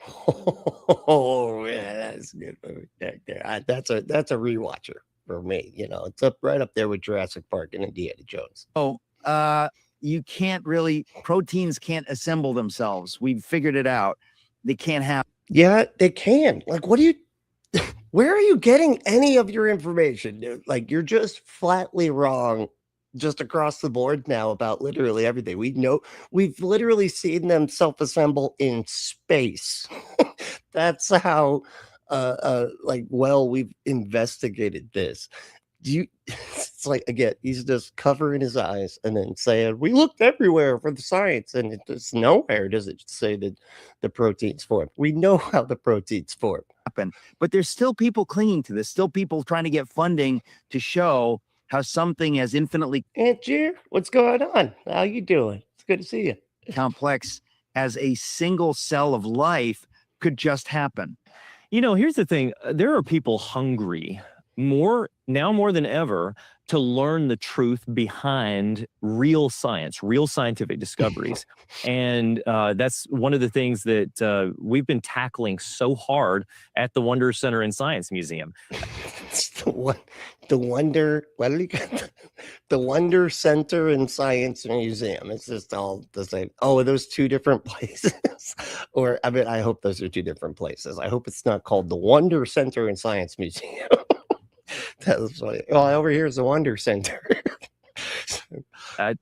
Oh, yeah, that's a good movie. That's a rewatcher for me. It's right up there with Jurassic Park and Indiana Jones. You can't really, proteins can't assemble themselves. We've figured it out. They can't have. Yeah, they can. Like, where are you getting any of your information, dude? Like, you're just flatly wrong just across the board now about literally everything. We've literally seen them self-assemble in space. That's how like well we've investigated this. It's like, again, he's just covering his eyes and then saying, we looked everywhere for the science, and it's nowhere does it say that the proteins form. We know how the proteins form. But there's still people clinging to this, still people trying to get funding to show how something as infinitely Aunt Jer, what's going on? How you doing? It's good to see you. complex as a single cell of life could just happen. You know, here's the thing. There are people hungry more than ever to learn the truth behind real science, real scientific discoveries. And that's one of the things that we've been tackling so hard at the Wonder Center and Science Museum. It's the Wonder, what do you got? The Wonder Center and Science Museum. It's just all the same. Oh, are those two different places? Or, I mean, I hope those are two different places. I hope it's not called the Wonder Center and Science Museum. That was funny. Well, over here is the Wonder Center.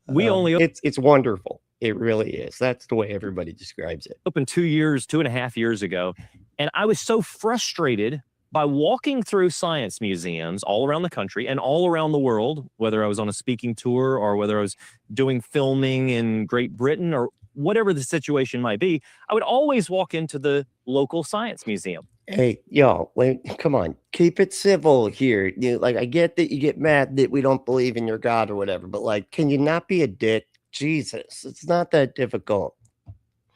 We only it's wonderful. It really is. That's the way everybody describes it. opened 2.5 years ago, and I was so frustrated by walking through science museums all around the country and all around the world, whether I was on a speaking tour or whether I was doing filming in Great Britain or whatever the situation might be. I would always walk into the local science museum. Hey, y'all, wait, come on, keep it civil here. Like, I get that you get mad that we don't believe in your God or whatever, but like, can you not be a dick? Jesus, it's not that difficult.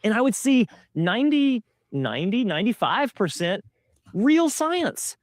And I would see 95% real science.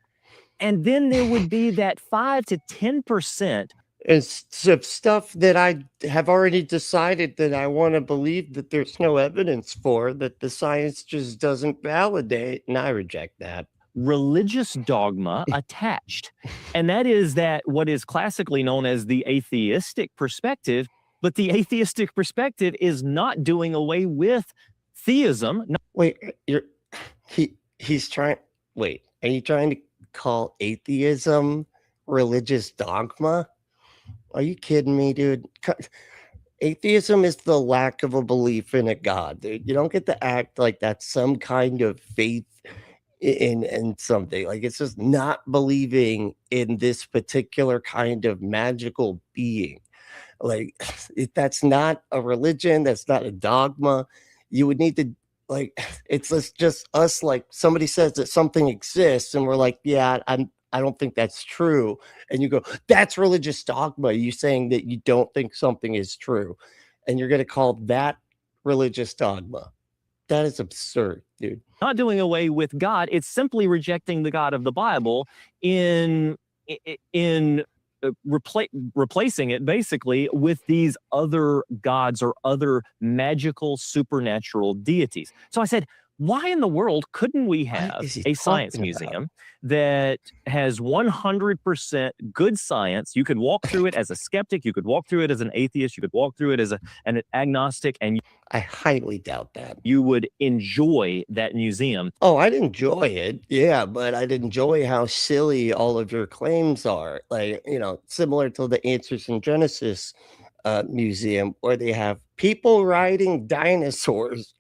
And then there would be that 5 to 10%. It's stuff that I have already decided that I want to believe that there's no evidence for, that the science just doesn't validate, and I reject that. Religious dogma attached. And that is that what is classically known as the atheistic perspective, but the atheistic perspective is not doing away with theism. Wait, he's trying, wait, are you trying to call atheism religious dogma? Are you kidding me, dude? Atheism is the lack of a belief in a God, dude. You don't get to act like that's some kind of faith in something. Like, it's just not believing in this particular kind of magical being. Like, that's not a religion. That's not a dogma. You would need to, like, it's just us, like, somebody says that something exists and we're like, yeah, I don't think that's true. And you go, that's religious dogma. You saying that you don't think something is true. And you're going to call that religious dogma. That is absurd, dude. Not doing away with God. It's simply rejecting the God of the Bible in replacing it basically with these other gods or other magical supernatural deities. So I said, why in the world couldn't we have a science museum that has 100% good science? You could walk through it as a skeptic. You could walk through it as an atheist. You could walk through it as an agnostic. And I highly doubt that. You would enjoy that museum. Oh, I'd enjoy it. Yeah, but I'd enjoy how silly all of your claims are. Like, you know, similar to the Answers in Genesis museum, where they have people riding dinosaurs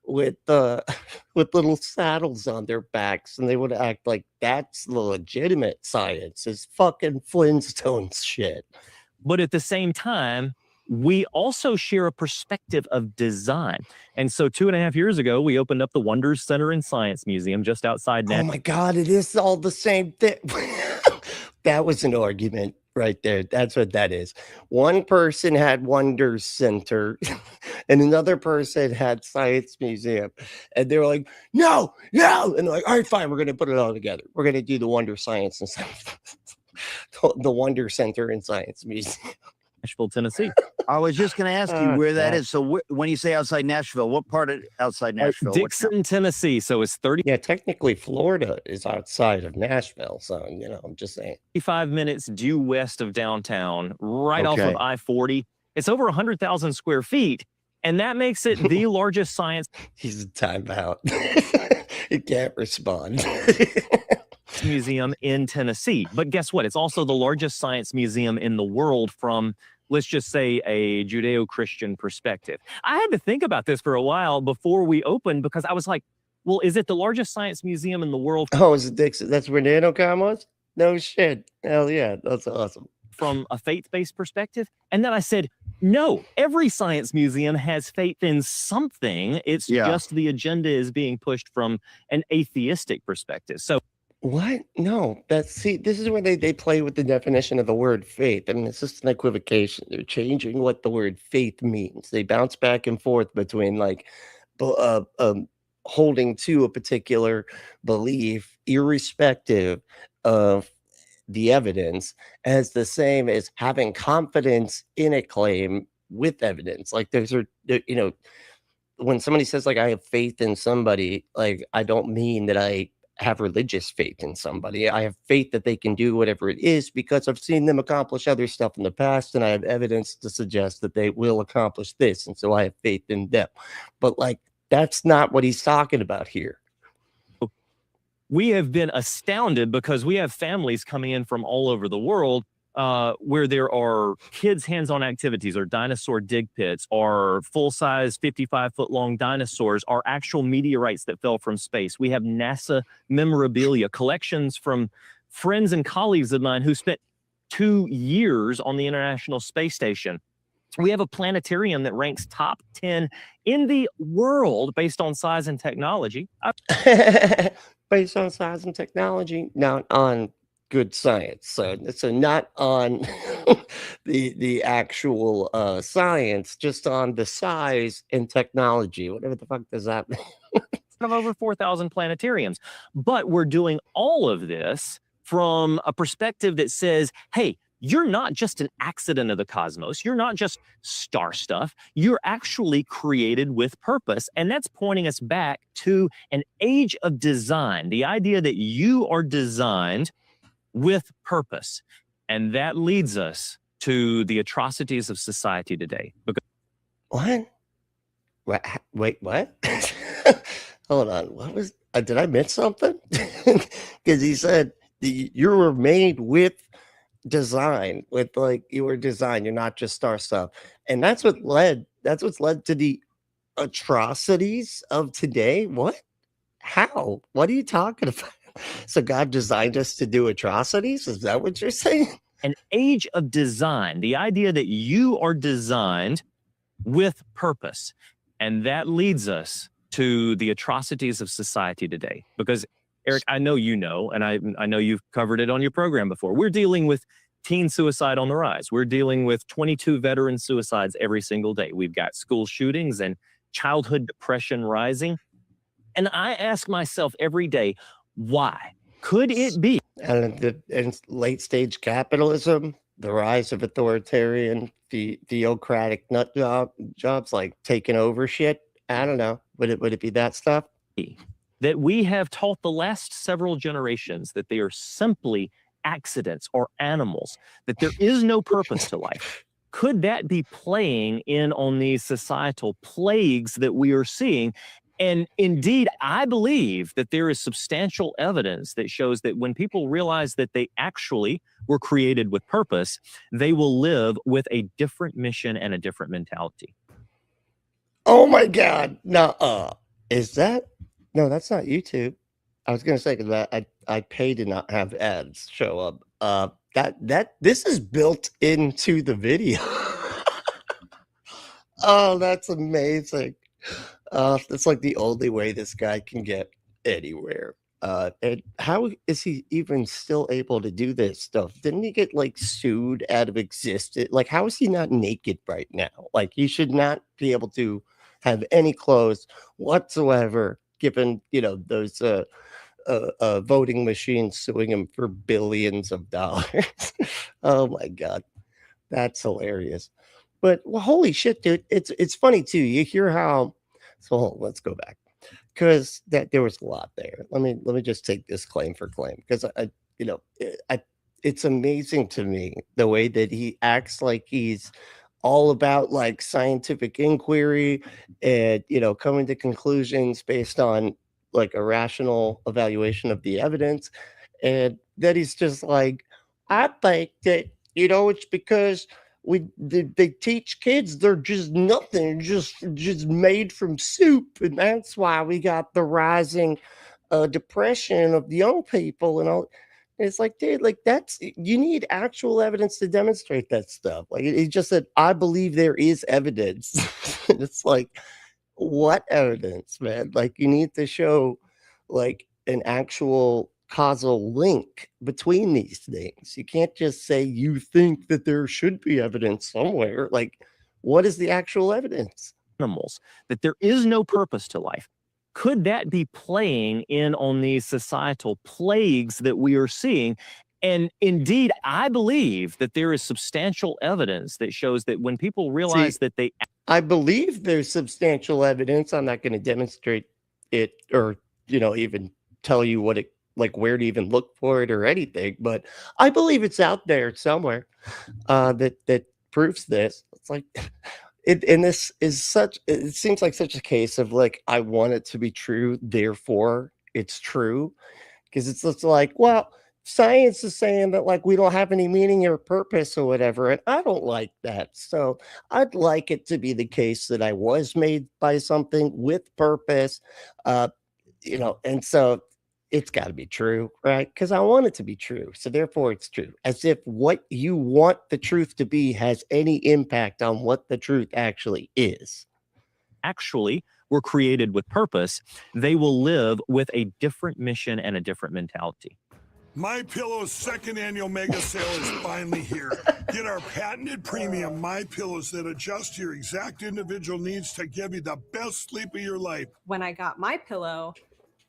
with little saddles on their backs, and they would act like that's the legitimate science. It's fucking Flintstones shit. But at the same time, we also share a perspective of design. And so 2.5 years ago, we opened up the Wonders Center and Science Museum just outside Oh my God, it is all the same thing. That was an argument right there. That's what that is. One person had Wonders Center and another person had Science Museum. And they were like, no. And they're like, all right, fine. We're going to put it all together. We're going to do the Wonder Science and the Wonder Center and Science Museum. Nashville, Tennessee. I was just going to ask you where that is. So when you say outside Nashville, what part of outside Nashville? Dixon, Tennessee. So it's 30. Yeah, technically Florida is outside of Nashville. So, you know, I'm just saying. 35 minutes due west of downtown, right off of I-40. It's over 100,000 square feet. And that makes it the largest science. He's a timeout. He can't respond. Museum in Tennessee. But guess what? It's also the largest science museum in the world from, let's just say, a Judeo-Christian perspective. I had to think about this for a while before we opened, because I was like, Well, is it the largest science museum in the world Oh, is it Dixon? That's where NanoCom was? No shit. Hell yeah. That's awesome. from a faith-based perspective? And then I said, no, every science museum has faith in something. It's Yeah. just the agenda is being pushed from an atheistic perspective. So What? No, see, this is where they play with the definition of the word faith. I mean, it's just an equivocation. They're changing what the word faith means. They bounce back and forth between like holding to a particular belief, irrespective of the evidence, as the same as having confidence in a claim with evidence. Like when somebody says like I have faith in somebody, like I don't mean that I have religious faith in somebody. I have faith that they can do whatever it is because I've seen them accomplish other stuff in the past and I have evidence to suggest that they will accomplish this. And so I have faith in them. But like, that's not what he's talking about here. we have been astounded because we have families coming in from all over the world where there are kids' hands-on activities or dinosaur dig pits or full-size 55-foot-long dinosaurs or actual meteorites that fell from space. We have NASA memorabilia, collections from friends and colleagues of mine who spent 2 years on the International Space Station. We have a planetarium that ranks top 10 in the world based on size and technology. Based on size and technology, not on good science. So not on the actual science, just on the size and technology. Whatever the fuck does that mean? Of over 4,000 planetariums. But we're doing all of this from a perspective that says, hey, you're not just an accident of the cosmos. You're not just star stuff. You're actually created with purpose. And that's pointing us back to an age of design, the idea that you are designed with purpose. And that leads us to the atrocities of society today. Because What? Wait, what? Hold on. What was, did I miss something? Because he said you were made with design, with like you were designed, you're not just star stuff. And that's what's led to the atrocities of today. What? How? What are you talking about? So God designed us to do atrocities? Is that what you're saying? an age of design, the idea that you are designed with purpose. And that leads us to the atrocities of society today. Because Eric, I know you know, and I know you've covered it on your program before. We're dealing with teen suicide on the rise. We're dealing with 22 veteran suicides every single day. We've got school shootings and childhood depression rising. And I ask myself every day, why? Could it be? And late stage capitalism, the rise of authoritarian, theocratic nut jobs like taking over shit. I don't know. Would it be that stuff? That we have taught the last several generations that they are simply accidents or animals, that there is no purpose to life. Could that be playing in on these societal plagues that we are seeing? And indeed, I believe that there is substantial evidence that shows that when people realize that they actually were created with purpose, they will live with a different mission and a different mentality. Oh my God. No, is that? No, that's not YouTube. I was going to say that I pay to not have ads show up. This is built into the video. Oh, that's amazing. That's like the only way this guy can get anywhere. And how is he even still able to do this stuff? Didn't he get like sued out of existence? Like, how is he not naked right now? Like, he should not be able to have any clothes whatsoever, given, you know, those voting machines suing him for billions of dollars. Oh my God, that's hilarious. But well, holy shit, dude, it's funny too. You hear how. So let's go back, because there was a lot there. Let me just take this claim for claim, because it's amazing to me the way that he acts like he's all about like scientific inquiry and, you know, coming to conclusions based on like a rational evaluation of the evidence. And that he's just like, I think that, you know, it's because they teach kids they're just nothing, just made from soup, and that's why we got the rising depression of the young people and all. It's like, dude, like you need actual evidence to demonstrate that stuff. Like he just said, I believe there is evidence. It's like, what evidence, man? Like you need to show like an actual causal link between these things. You can't just say you think that there should be evidence somewhere. Like, what is the actual evidence? Animals, that there is no purpose to life. Could that be playing in on these societal plagues that we are seeing? And indeed, I believe that there is substantial evidence that shows that when people realize that they... I believe there's substantial evidence. I'm not going to demonstrate it or, even tell you what it, like where to even look for it or anything, but I believe it's out there somewhere that proves this. It's like... And this is it seems like such a case of like, I want it to be true, therefore it's true. Because it's just like, well, science is saying that like we don't have any meaning or purpose or whatever. And I don't like that. So I'd like it to be the case that I was made by something with purpose, and so it's got to be true, right? Because I want it to be true. So therefore it's true. As if what you want the truth to be has any impact on what the truth actually is. Actually were created with purpose, they will live with a different mission and a different mentality. My Pillow's second annual mega sale is finally here. Get our patented premium My Pillows that adjust your exact individual needs to give you the best sleep of your life. When I got My Pillow,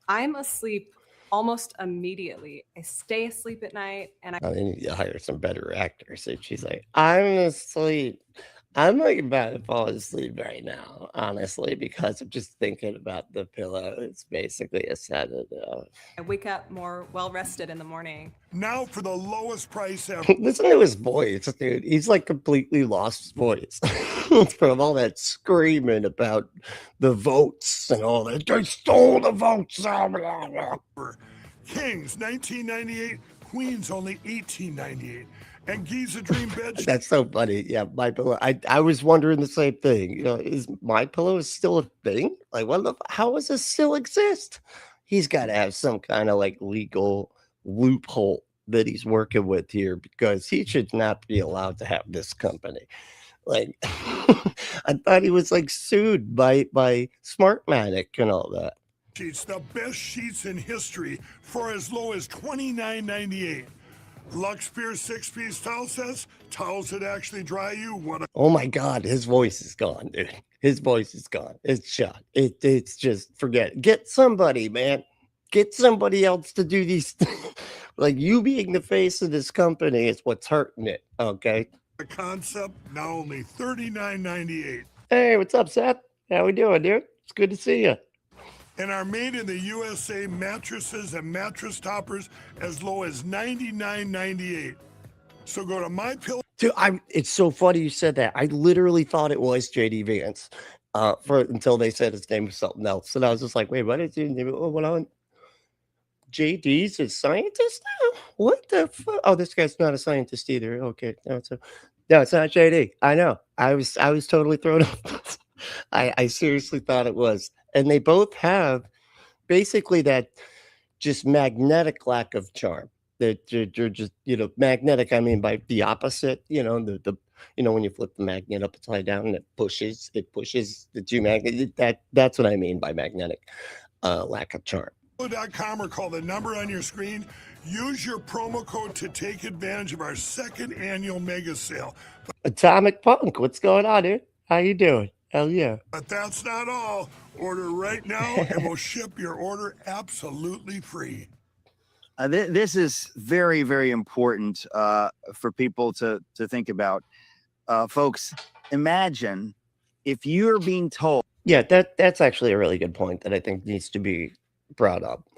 I'm asleep almost immediately. I stay asleep at night, and I need to hire some better actors. And she's like, I'm asleep. I'm like about to fall asleep right now, honestly, because I'm just thinking about the pillow. It's basically a sedative. I wake up more well-rested in the morning. Now for the lowest price ever. Listen to his voice, dude. He's like completely lost his voice from all that screaming about the votes and all that. They stole the votes. Kings, 1998. Queens, only 1898. And Giza Dream Bed. That's so funny. Yeah, My Pillow. I was wondering the same thing. Is My Pillow still a thing? Like, how does this still exist? He's got to have some kind of like legal loophole that he's working with here, because he should not be allowed to have this company. Like, I thought he was like sued by Smartmatic and all that. Sheets, the best sheets in history, for as low as $29.98. Lux Pierce 6-piece towel sets, towels that actually dry you. Oh my God, his voice is gone, dude. His voice is gone. It's shot. It's just, forget it. Get somebody, man. Get somebody else to do these things. Like, you being the face of this company is what's hurting it, okay? The concept, now only $39.98. Hey, what's up, Seth? How we doing, dude? It's good to see you. And are made in the USA mattresses and mattress toppers as low as $99.98. So go to My Pillow. Dude, it's so funny you said that. I literally thought it was JD Vance until they said his name was something else. And I was just like, wait, what is his name? Oh, what on? JD's a scientist now? What the fuck? Oh, this guy's not a scientist either. Okay. No, it's not JD. I know. I was totally thrown off. I seriously thought it was. And they both have basically that just magnetic lack of charm. That you're just, magnetic. I mean, by the opposite, the when you flip the magnet upside down and it pushes the two magnets. That's what I mean by magnetic lack of charm. .com or call the number on your screen. Use your promo code to take advantage of our second annual mega sale. Atomic Punk, what's going on, dude? How you doing? Hell yeah. But that's not all. Order right now and we'll ship your order absolutely free. This is very, very important for people to think about. Folks, imagine if you're being told. Yeah, that's actually a really good point that I think needs to be brought up.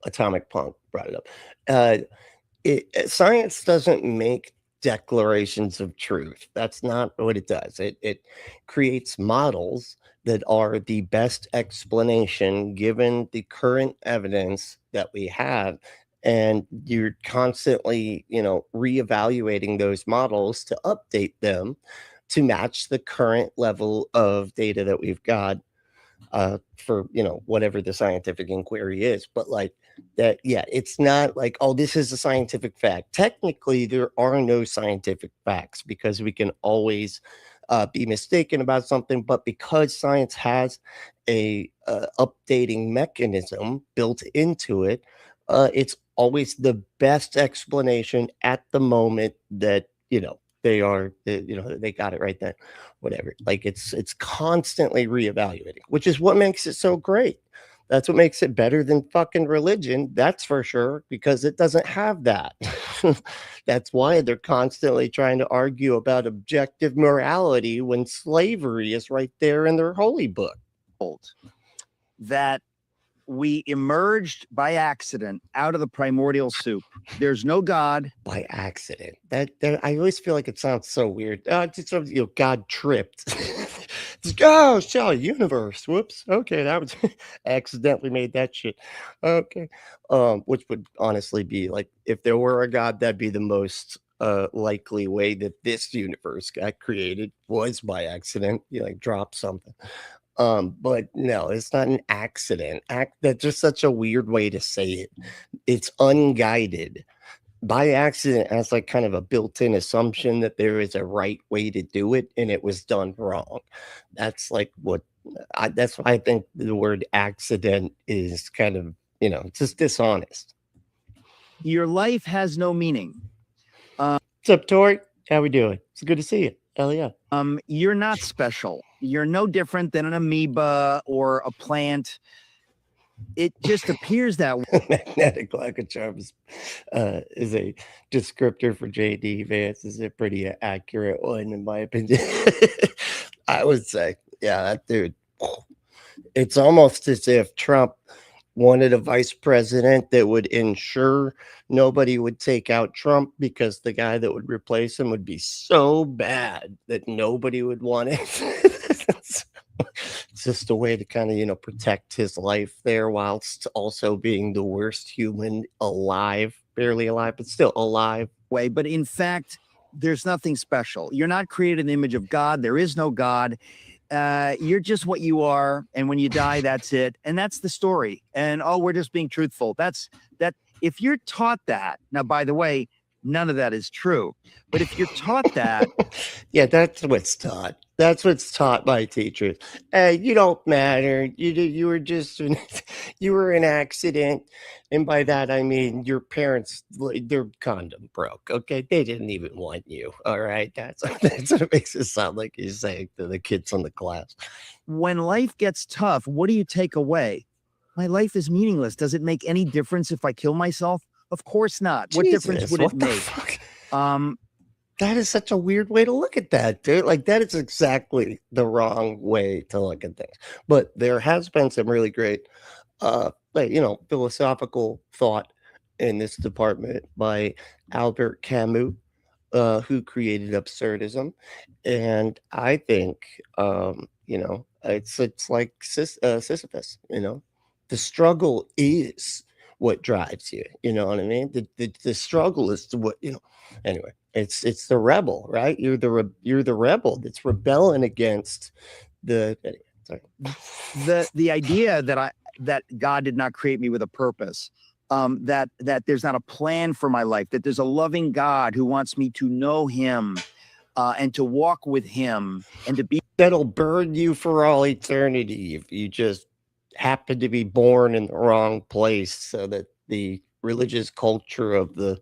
Atomic Punk brought it up. Science doesn't make declarations of truth. That's not what it does. It creates models that are the best explanation given the current evidence that we have. and you're constantly, reevaluating those models to update them to match the current level of data that we've got for whatever the scientific inquiry is. But like that, yeah, it's not like, oh, this is a scientific fact. Technically there are no scientific facts, because we can always be mistaken about something. But because science has a updating mechanism built into it, it's always the best explanation at the moment that they got it right then, whatever. Like it's constantly reevaluating, which is what makes it so great. That's what makes it better than fucking religion, that's for sure, because it doesn't have that. That's why they're constantly trying to argue about objective morality when slavery is right there in their holy book. That we emerged by accident out of the primordial soup. There's no God. By accident. That I always feel like it sounds so weird. God tripped. Universe. Whoops. Okay, that was accidentally made that shit. Okay. Which would honestly be like, if there were a God, that'd be the most likely way that this universe got created, was by accident. You like drop something. But no, it's not an accident. That's just such a weird way to say it. It's unguided. By accident has like kind of a built-in assumption that there is a right way to do it, and it was done wrong. That's like that's why I think the word accident is kind of, just dishonest. Your life has no meaning. What's up, Tori? How we doing? It's good to see you. Hell yeah. You're not special. You're no different than an amoeba or a plant. It just appears that way. Magnetic glycocharm is a descriptor for JD Vance. Is a pretty accurate one, in my opinion. I would say, yeah, that dude. It's almost as if Trump wanted a vice president that would ensure nobody would take out Trump, because the guy that would replace him would be so bad that nobody would want it. It's just a way to kind of, protect his life there, whilst also being the worst human alive, barely alive, but still alive. But in fact, there's nothing special. You're not created in the image of God. There is no God. You're just what you are, and when you die, that's it, and that's the story. And we're just being truthful. That's that. If you're taught that, now, by the way, none of that is true, but if you're taught that, yeah, that's what's taught. That's what's taught by teachers. You don't matter. You were just you were an accident, and by that I mean your parents, their condom broke. Okay, they didn't even want you. All right, that's what it makes it sound like he's saying to the kids in the class. When life gets tough, what do you take away? My life is meaningless. Does it make any difference if I kill myself? Of course not. What difference would it make? That is such a weird way to look at that, dude. Like, that is exactly the wrong way to look at things. But there has been some really great, philosophical thought in this department by Albert Camus, who created absurdism. And I think, it's like Sisyphus, the struggle is what drives you. You know what I mean? The struggle is what, anyway, it's the rebel, right? You're the rebel that's rebelling against the idea that God did not create me with a purpose, that there's not a plan for my life, that there's a loving God who wants me to know him, and to walk with him, and to be, that'll burn you for all eternity if you just happen to be born in the wrong place, so that the religious culture of the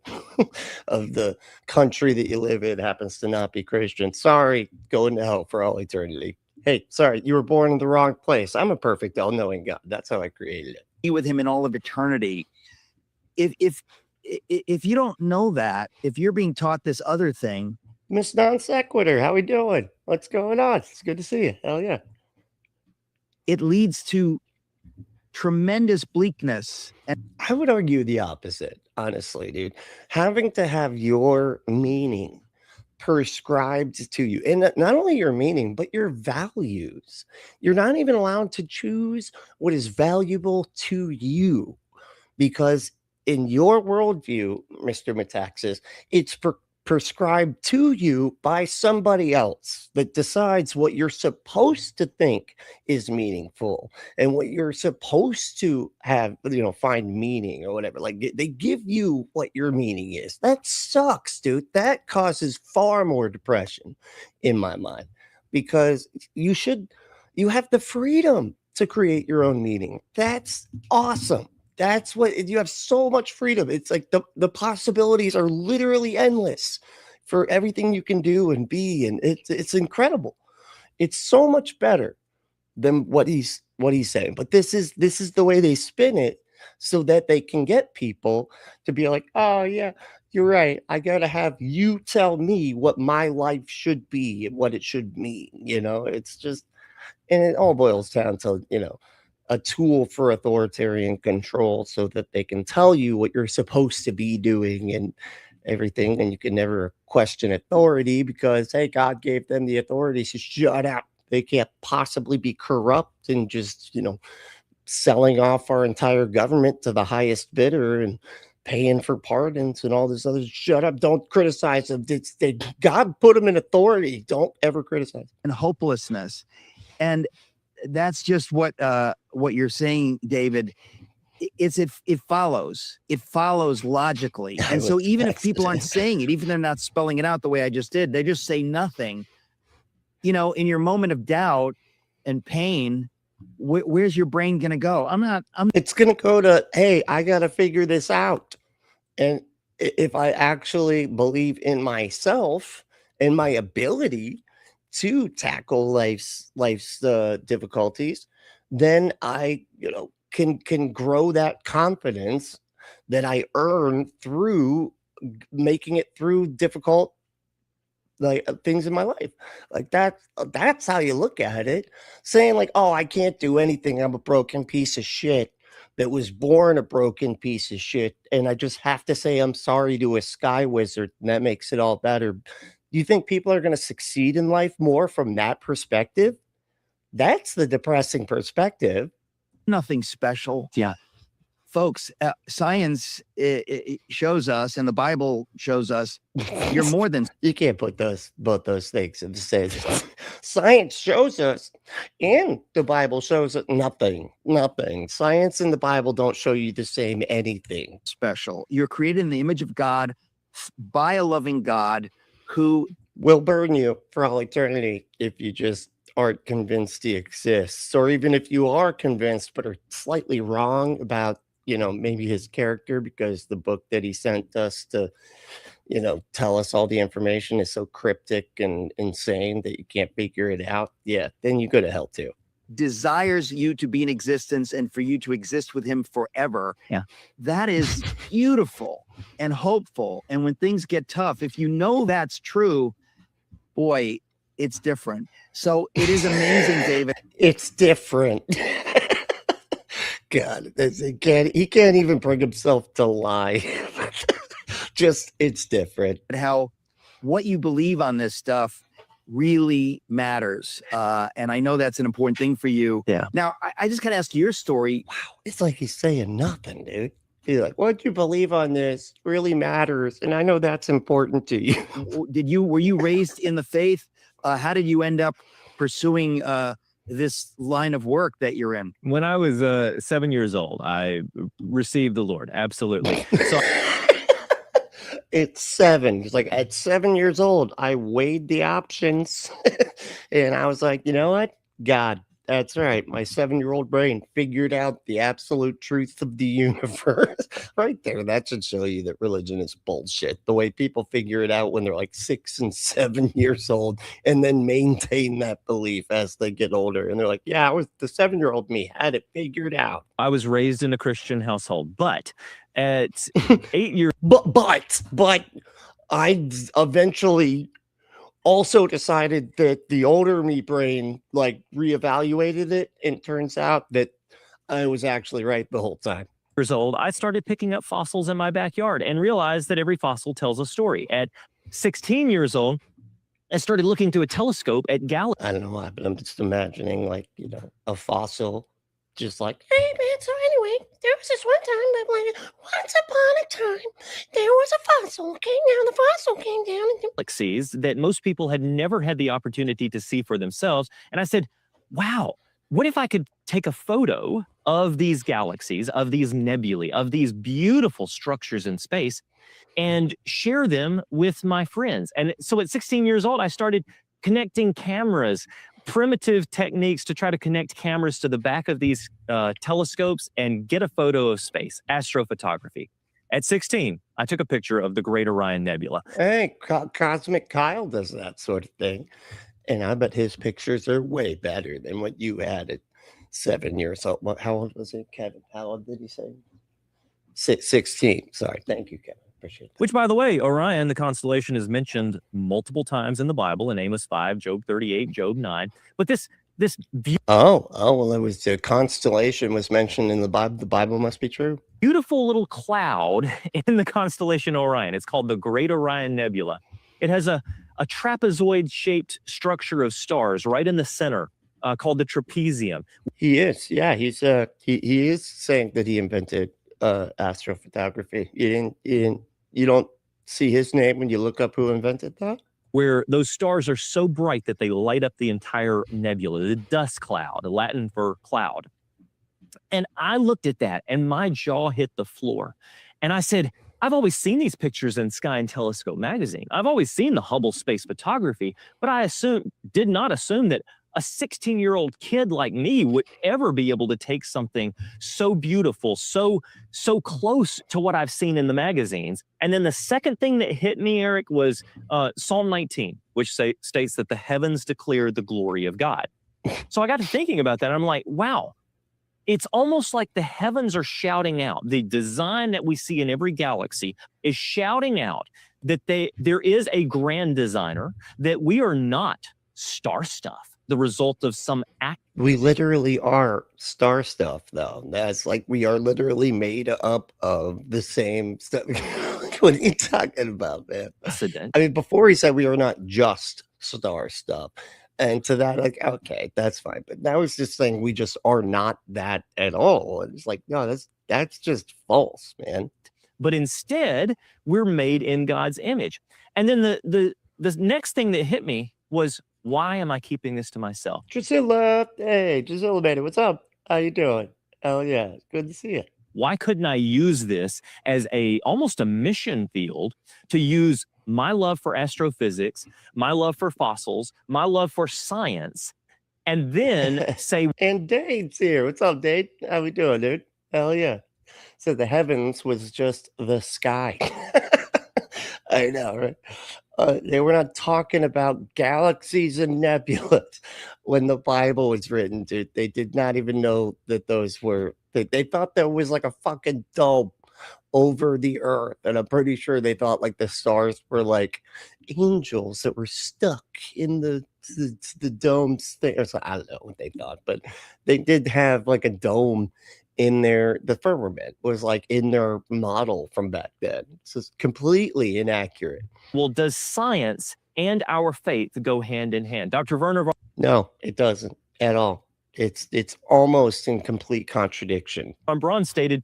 of the country that you live in happens to not be Christian. Sorry, go into hell for all eternity. Hey, sorry, you were born in the wrong place. I'm a perfect, all-knowing God. That's how I created it. Be with him in all of eternity. If you don't know that, if you're being taught this other thing, Miss Non Sequitur, how we doing? What's going on? It's good to see you. Hell yeah. It leads to tremendous bleakness. And I would argue the opposite, honestly, dude. Having to have your meaning prescribed to you, and not only your meaning, but your values. You're not even allowed to choose what is valuable to you, because in your worldview, Mr. Metaxas, it's prescribed to you by somebody else that decides what you're supposed to think is meaningful and what you're supposed to have, find meaning or whatever. Like they give you what your meaning is. That sucks, dude. That causes far more depression in my mind, because you have the freedom to create your own meaning. That's awesome. That's what you have, so much freedom. It's like the possibilities are literally endless for everything you can do and be, and it's incredible. It's so much better than what he's saying. But this is the way they spin it, so that they can get people to be like, oh yeah, you're right. I gotta have you tell me what my life should be and what it should mean. It's just, and it all boils down to a tool for authoritarian control, so that they can tell you what you're supposed to be doing and everything. And you can never question authority, because, hey, God gave them the authority, so shut up. They can't possibly be corrupt and just, selling off our entire government to the highest bidder and paying for pardons and all this other. Shut up. Don't criticize them. God put them in authority. Don't ever criticize. And hopelessness. And that's just what you're saying, David. It follows logically. And so even if people aren't saying it, even if they're not spelling it out the way I just did, they just say nothing. In your moment of doubt and pain, where's your brain going to go? It's going to go to, hey, I got to figure this out. And if I actually believe in myself and my ability to tackle life's difficulties, then I, can grow that confidence that I earn through making it through difficult things in my life. Like that's how you look at it. Saying like, oh, I can't do anything. I'm a broken piece of shit that was born a broken piece of shit, and I just have to say I'm sorry to a sky wizard, and that makes it all better. Do you think people are going to succeed in life more from that perspective? That's the depressing perspective. Nothing special. Yeah. Folks, science it shows us, and the Bible shows us, you're more than. You can't put both those things in the same. Science shows us, and the Bible shows us nothing. Science and the Bible don't show you the same anything. Special. You're created in the image of God by a loving God who will burn you for all eternity if you just aren't convinced he exists, or even if you are convinced but are slightly wrong about maybe his character, because the book that he sent us to tell us all the information is so cryptic and insane that you can't figure it out. Yeah, then you go to hell too. Desires you to be in existence and for you to exist with him forever. Yeah, that is beautiful and hopeful. And when things get tough, if that's true, boy, it's different. So it is amazing, David. It's different. God, he can't even bring himself to lie. Just, it's different. How what you believe on this stuff really matters. And I know that's an important thing for you. Yeah. Now, I just got to ask your story. Wow. It's like he's saying nothing, dude. He's like, what you believe on this really matters. And I know that's important to you. Were you raised in the faith? How did you end up pursuing this line of work that you're in? When I was 7 years old, I received the Lord. Absolutely. So it's 7. It's like at 7 years old, I weighed the options and I was like, you know what? God, that's right. My 7-year-old brain figured out the absolute truth of the universe right there. That should show you that religion is bullshit. The way people figure it out when they're like 6 and 7 years old and then maintain that belief as they get older. And they're like, yeah, the 7-year-old me had it figured out. I was raised in a Christian household, but at 8 years, but I eventually also decided that the older me brain reevaluated it, and turns out that I was actually right the whole time. Years old, I started picking up fossils in my backyard and realized that every fossil tells a story. At 16 years old, I started looking through a telescope at galaxies. I don't know why, but I'm just imagining a fossil just like, hey man, so anyway, there was this one time that once upon a time there was a fossil came down, the fossil came down and galaxies that most people had never had the opportunity to see for themselves. And I said, wow, what if I could take a photo of these galaxies, of these nebulae, of these beautiful structures in space, and share them with my friends? And so at 16 years old, I started connecting cameras, primitive techniques to try to connect cameras to the back of these telescopes and get a photo of space, astrophotography. At 16, I took a picture of the Great Orion Nebula. Hey, Cosmic Kyle does that sort of thing. And I bet his pictures are way better than what you had at 7 years old. How old was it, Kevin? How old did he say? 16. Sorry. Thank you, Kevin. Appreciate that. Which, by the way, Orion, the constellation, is mentioned multiple times in the Bible, in Amos 5, Job 38, Job 9. But this well, it was the constellation was mentioned in the Bible. The Bible must be true. beautiful little cloud in the constellation Orion. It's called the Great Orion Nebula. It has a trapezoid-shaped structure of stars right in the center, called the trapezium. He is. Yeah, he is saying that he invented astrophotography. You don't see his name when you look up who invented that? Where those stars are so bright that they light up the entire nebula, the dust cloud, Latin for cloud. And I looked at that and my jaw hit the floor. And I said, I've always seen these pictures in Sky and Telescope magazine. I've always seen the Hubble space photography, but I did not assume that a 16-year-old kid like me would ever be able to take something so beautiful, so close to what I've seen in the magazines. And then the second thing that hit me, Eric, was Psalm 19, which states that the heavens declare the glory of God. So I got to thinking about that. I'm like, wow, it's almost like the heavens are shouting out. The design that we see in every galaxy is shouting out that there is a grand designer, that we are not star stuff, the result of some act. We literally are star stuff, though. That's like we are literally made up of the same stuff. What are you talking about, man? I mean, before he said we are not just star stuff. And to that, like, okay, that's fine. But now he's just saying we just are not that at all. And it's like, no, that's just false, man. But instead, we're made in God's image. And then the next thing that hit me was, why am I keeping this to myself? Drusilla, hey, Drusilla, man, what's up? How you doing? Oh yeah, it's good to see you. Why couldn't I use this as almost a mission field to use my love for astrophysics, my love for fossils, my love for science, and then say, and Dade's here. What's up, Dade? How we doing, dude? Hell yeah. So the heavens was just the sky. I know, right? They were not talking about galaxies and nebulas when the Bible was written, dude. They did not even know that those were, they thought there was like a fucking dome over the earth. And I'm pretty sure they thought like the stars were like angels that were stuck in the dome's thing. So I don't know what they thought, but they did have like a dome in the firmament was like in their model from back then. So it's completely inaccurate. Well, does science and our faith go hand in hand? Dr. Werner? No, it doesn't at all. It's almost in complete contradiction. Von Braun stated,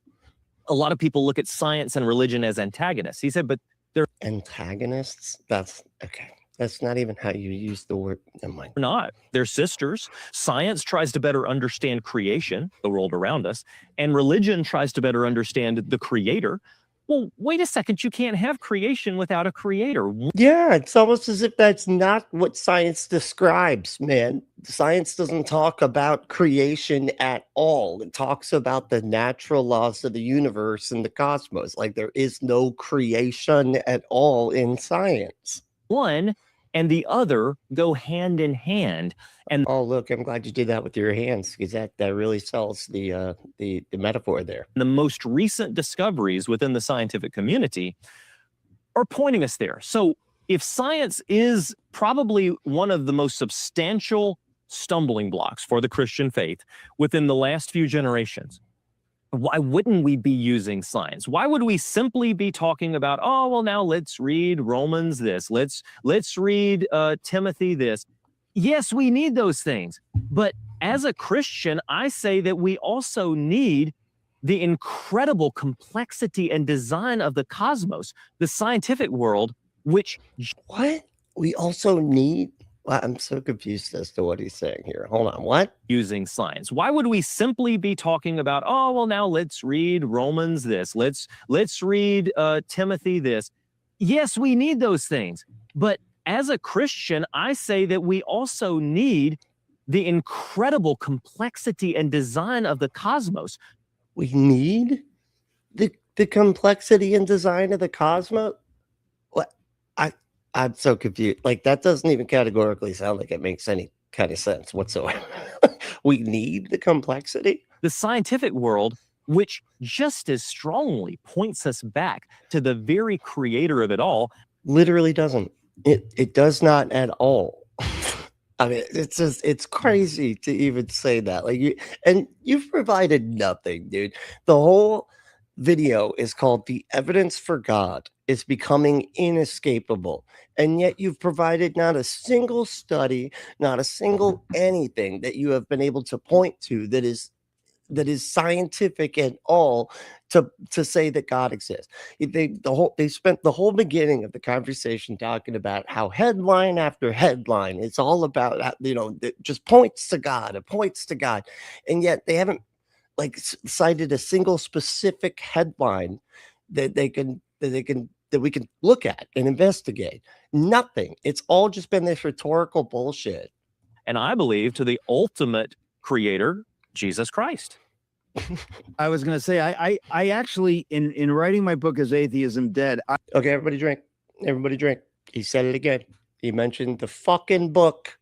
a lot of people look at science and religion as antagonists. He said, but they're antagonists? That's okay. That's not even how you use the word. Never mind. Not. They're sisters. Science tries to better understand creation, the world around us, and religion tries to better understand the creator. Well, wait a second. You can't have creation without a creator. Yeah, it's almost as if that's not what science describes, man. Science doesn't talk about creation at all. It talks about the natural laws of the universe and the cosmos. Like there is no creation at all in science. One and the other go hand in hand. And oh, look, I'm glad you did that with your hands, because that really sells the metaphor there. The most recent discoveries within the scientific community are pointing us there. So if science is probably one of the most substantial stumbling blocks for the Christian faith within the last few generations, why wouldn't we be using science? Why would we simply be talking about, oh, well, now let's read Romans this, let's read Timothy this. Yes, we need those things, but as a Christian, I say that we also need the incredible complexity and design of the cosmos, the scientific world, which What? We also need. Well, I'm so confused as to what he's saying here. Hold on. What? using science. Why would we simply be talking about, oh, well, now let's read Romans this, let's read Timothy this. Yes, we need those things. But as a Christian, I say that we also need the incredible complexity and design of the cosmos. We need the complexity and design of the cosmos? What? I'm so confused. Like, that doesn't even categorically sound like it makes any kind of sense whatsoever. We need the complexity? The scientific world, which just as strongly points us back to the very creator of it all. Literally doesn't. It does not at all. I mean, it's crazy to even say that. Like, you've provided nothing, dude. The whole video is called "The Evidence for God is Becoming Inescapable," and yet you've provided not a single study, not a single anything that you have been able to point to that is scientific at all to say that God exists. They spent the whole beginning of the conversation talking about how headline after headline, it's all about, it just points to God, it points to God, and yet they haven't cited a single specific headline that we can look at and investigate. Nothing. It's all just been this rhetorical bullshit. And I believe to the ultimate creator, Jesus Christ. I was going to say, I actually, in writing my book, Is Atheism Dead? Okay, everybody drink. Everybody drink. He said it again. He mentioned the fucking book.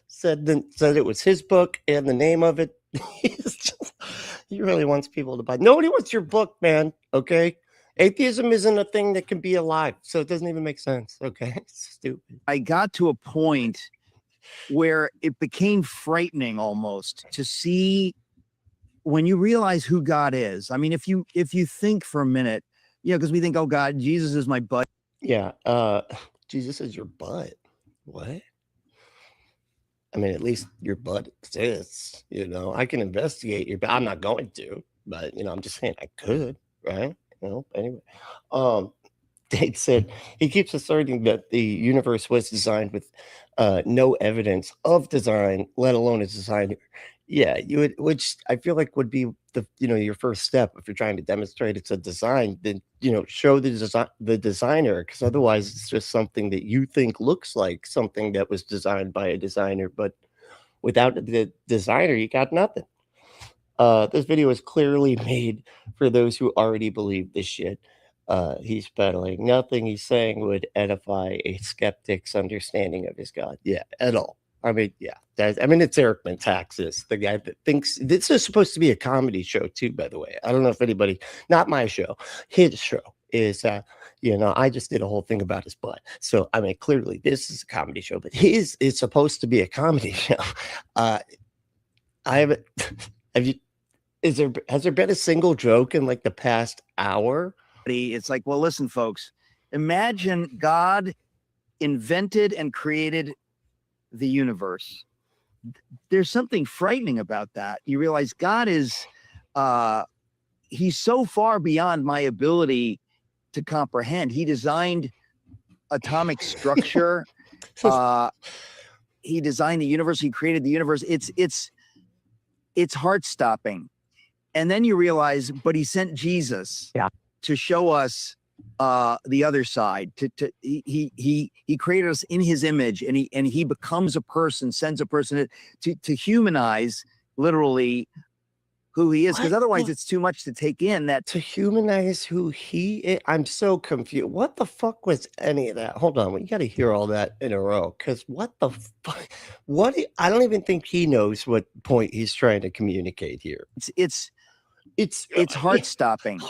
said it was his book and the name of it. He really wants people to buy. Nobody wants your book, man. Okay? Atheism isn't a thing that can be alive, so it doesn't even make sense. Okay? It's stupid. I got to a point where it became frightening almost to see when you realize who God is. I mean, if you think for a minute, because we think, oh God, Jesus is my butt. Yeah. Jesus is your butt. What? I mean, at least your butt exists. I can investigate your butt. I'm not going to, but I'm just saying I could, right? Anyway. Dave said he keeps asserting that the universe was designed with no evidence of design, let alone its designer. Yeah, you would, which I feel like would be your first step if you're trying to demonstrate it's a design. Then show the designer, because otherwise it's just something that you think looks like something that was designed by a designer, but without the designer, you got nothing. This video is clearly made for those who already believe this shit. He's peddling. Nothing he's saying would edify a skeptic's understanding of his God. Yeah, at all. I mean, yeah. It's Eric Metaxas, the guy that thinks this is supposed to be a comedy show too, by the way. I don't know if anybody, not my show, his show is, I just did a whole thing about his butt. So, I mean, clearly this is a comedy show, but his is supposed to be a comedy show. Has there been a single joke in like the past hour? It's like, well, listen, folks, imagine God invented and created the universe. There's something frightening about that. You realize God is, he's so far beyond my ability to comprehend. He designed atomic structure. He designed the universe. He created the universe. It's heart-stopping. And then you realize, but he sent Jesus to show us the other side. He created us in his image, and he becomes a person, sends a person to humanize literally who he is, because otherwise it's too much to take in. That to humanize who he is. I'm so confused. What the fuck was any of that? Hold on, we got to hear all that in a row, because what the fuck? I don't even think he knows what point he's trying to communicate here. It's heart-stopping.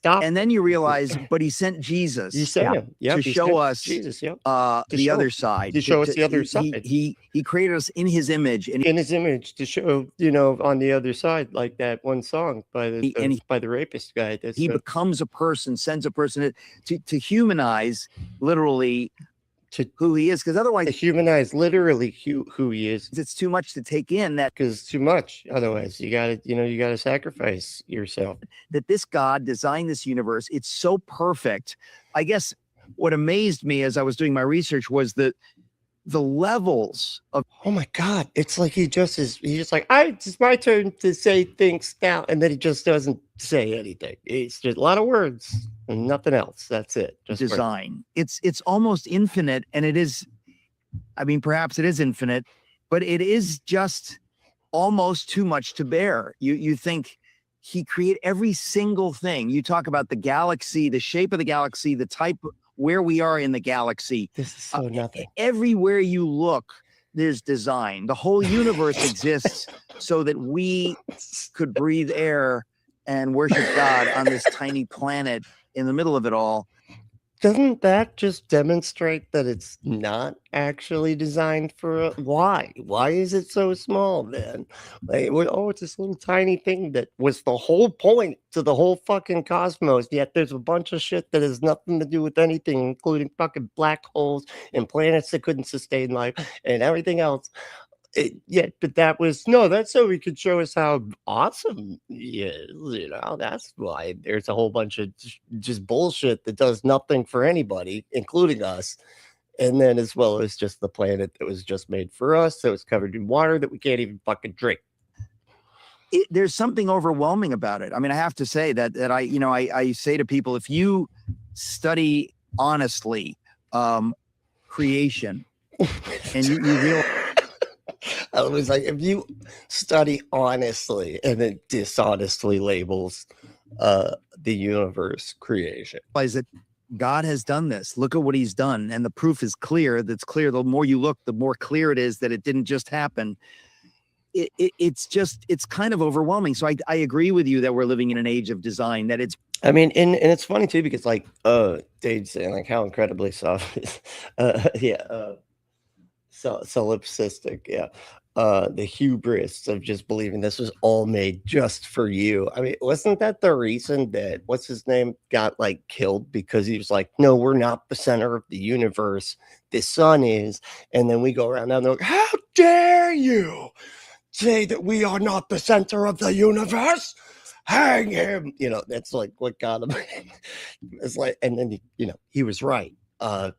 And then you realize, but he sent Jesus to show us Jesus, the other side. To show us the other side. He created us in his image. And in his image to show, on the other side, like that one song by the rapist guy. He becomes a person, sends a person to humanize literally to who he is, because otherwise humanize literally who he is. it's too much to take in, that Because it's too much. Otherwise, you gotta sacrifice yourself. that this God designed this universe. It's so perfect. I guess what amazed me as I was doing my research was the levels of, Oh my God. It's like he's just like, it's my turn to say things now. And then he just doesn't say anything. It's just a lot of words and nothing else. That's it. Just words. design. It's almost infinite, and it is, I mean, perhaps it is infinite, but it is just almost too much to bear. You think he created every single thing. You talk about the galaxy, the shape of the galaxy, the type, where we are in the galaxy. This is so nothing. Everywhere you look, there's design. The whole universe exists so that we could breathe air and worship God on this tiny planet in the middle of it all. Doesn't that just demonstrate that it's not actually designed for why? Why is it so small then? Like, it's this little tiny thing that was the whole point to the whole fucking cosmos. Yet there's a bunch of shit that has nothing to do with anything, including fucking black holes and planets that couldn't sustain life and everything else. But that's so we could show us how awesome he is. That's why there's a whole bunch of just bullshit that does nothing for anybody, including us. And then as well as just the planet that was just made for us, that was covered in water that we can't even fucking drink. There's something overwhelming about it. I mean, I have to say that I say to people, if you study honestly creation and you realize, I was like, if you study honestly and then dishonestly labels the universe creation. that God has done this. Look at what he's done. And the proof is clear. That's clear. The more you look, the more clear it is that it didn't just happen. It's kind of overwhelming. So I agree with you that we're living in an age of design, that it's, I mean, and it's funny too, because like Dave's saying like how incredibly soft solipsistic, the hubris of just believing this was all made just for you. I mean, wasn't that the reason that what's his name got like killed? Because he was like, no, we're not the center of the universe, the sun is. And then we go around and they're like, how dare you say that we are not the center of the universe? Hang him. That's like what got him. It's like, and then he was right.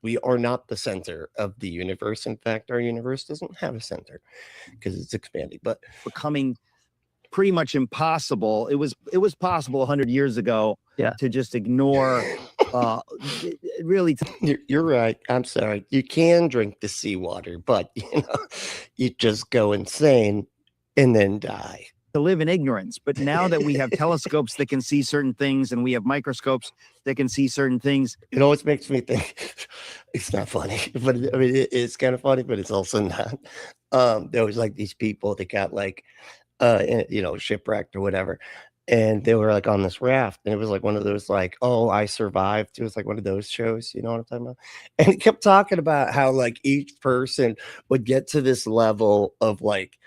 We are not the center of the universe. In fact, our universe doesn't have a center because it's expanding, but becoming pretty much impossible. It was possible 100 years ago to just ignore really. You're right. I'm sorry. You can drink the seawater, but you just go insane and then die. To live in ignorance. But now that we have telescopes that can see certain things and we have microscopes that can see certain things, it always makes me think it's not funny, but I mean, it's kind of funny, but it's also not. There was like these people that got like, shipwrecked or whatever. And they were like on this raft, and it was like one of those like, oh, I survived. It was like one of those shows, you know what I'm talking about? And it kept talking about how like each person would get to this level of like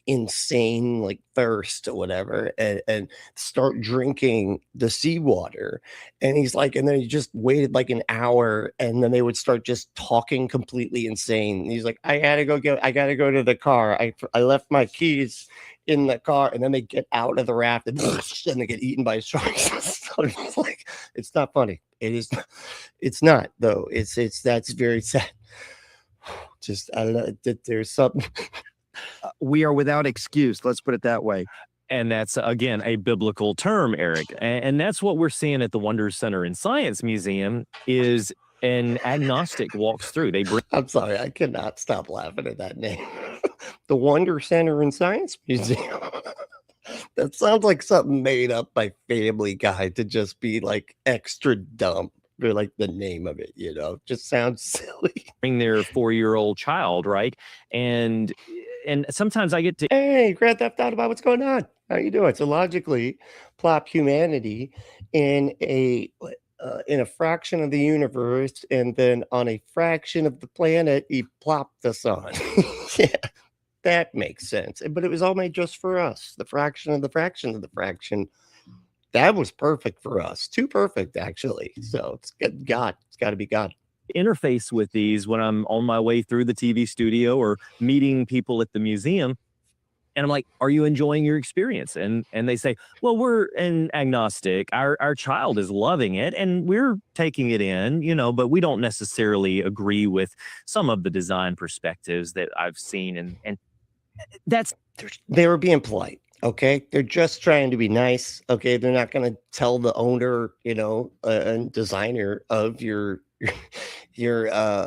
insane like thirst or whatever and start drinking the seawater. And he's like, and then he just waited like an hour, and then they would start just talking completely insane. And he's like, I gotta go to the car. I left my keys in the car. And then they get out of the raft and they get eaten by sharks. So it's like, it's not funny. It's not though. That's very sad. Just I don't know, there's something. We are without excuse. Let's put it that way. And that's, again, a biblical term, Eric. And that's what we're seeing at the Wonder Center and Science Museum is an agnostic walks through. I'm sorry, I cannot stop laughing at that name. The Wonder Center and Science Museum. That sounds like something made up by Family Guy to just be like extra dumb. Or like the name of it, just sounds silly. Bring their 4-year-old child, right? And sometimes I get to, hey, Grand Theft Auto, about what's going on? How you doing? So logically, plop humanity in a fraction of the universe, and then on a fraction of the planet, he plopped the sun. Yeah, that makes sense. But it was all made just for us. The fraction of the fraction of the fraction. That was perfect for us. Too perfect, actually. So it's God. It's got to be God. interface with these when I'm on my way through the TV studio or meeting people at the museum. And I'm like, are you enjoying your experience? And they say, well, we're an agnostic. Our child is loving it and we're taking it in, you know, but we don't necessarily agree with some of the design perspectives that I've seen. And that's, they were being polite. Okay, they're just trying to be nice. Okay, they're not going to tell the owner, you know, and designer of your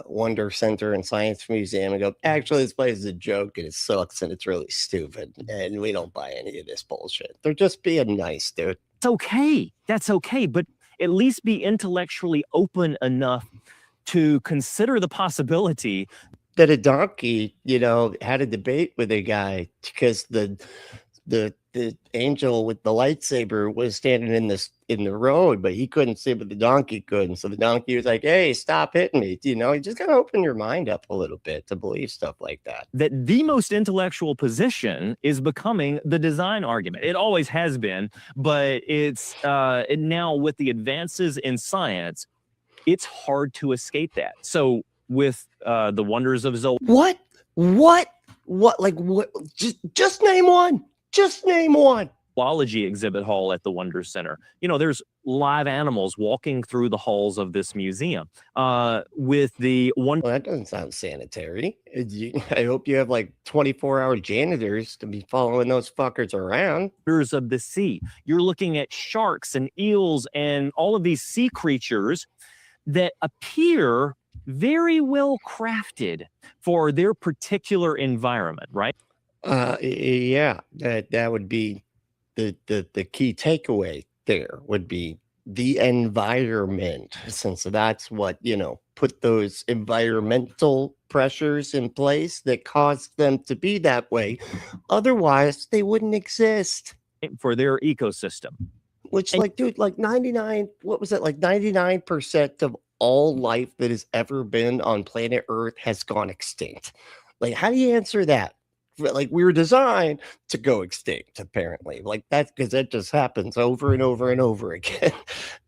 Wonder Center and Science Museum and go, actually, this place is a joke and it sucks and it's really stupid and we don't buy any of this bullshit. They're just being nice, dude. it's okay. That's okay. But at least be intellectually open enough to consider the possibility that a donkey, you know, had a debate with a guy because the angel with the lightsaber was standing in the road, but he couldn't see, but the donkey could. And so the donkey was like, hey, stop hitting me. You know, you just gotta open your mind up a little bit to believe stuff like that. That the most intellectual position is becoming the design argument. It always has been, but it's now with the advances in science, it's hard to escape that. So with the wonders of Zola. What? Like what? Just name one. Just name one. Zoology exhibit hall at the Wonder Center. You know, there's live animals walking through the halls of this museum. With the one. Well, that doesn't sound sanitary. I hope you have like 24-hour janitors to be following those fuckers around. Wonders of the sea. You're looking at sharks and eels and all of these sea creatures that appear very well crafted for their particular environment, right? Yeah, that would be the key takeaway there would be the environment, since that's what, you know, put those environmental pressures in place that caused them to be that way. Otherwise, they wouldn't exist. For their ecosystem. Which, like, dude, like 99% of all life that has ever been on planet Earth has gone extinct. Like, how do you answer that? Like, we were designed to go extinct, apparently. Like, that's because that just happens over and over and over again.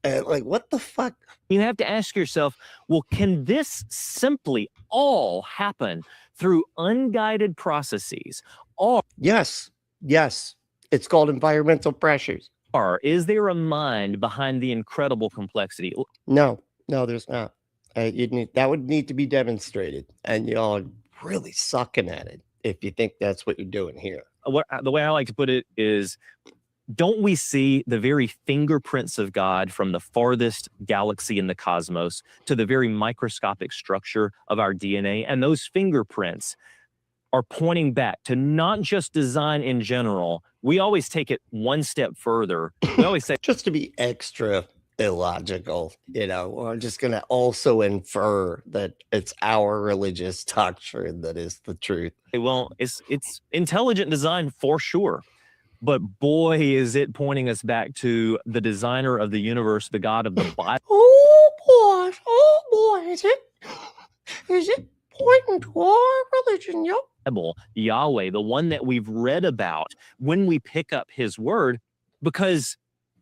And like, what the fuck? You have to ask yourself, well, can this simply all happen through unguided processes? Or yes, it's called environmental pressures. Or is there a mind behind the incredible complexity? No, there's not. That would need to be demonstrated, and y'all are really sucking at it if you think that's what you're doing here. The way I like to put it is, don't we see the very fingerprints of God from the farthest galaxy in the cosmos to the very microscopic structure of our DNA? And those fingerprints are pointing back to not just design in general. We always take it one step further. We always say, just to be extra illogical, you know, we're just going to also infer that it's our religious doctrine that is the truth. Well, it's intelligent design for sure, but boy, is it pointing us back to the designer of the universe, the God of the Bible. Oh boy, is it pointing to our religion? Yep. Yahweh, the one that we've read about when we pick up his word, because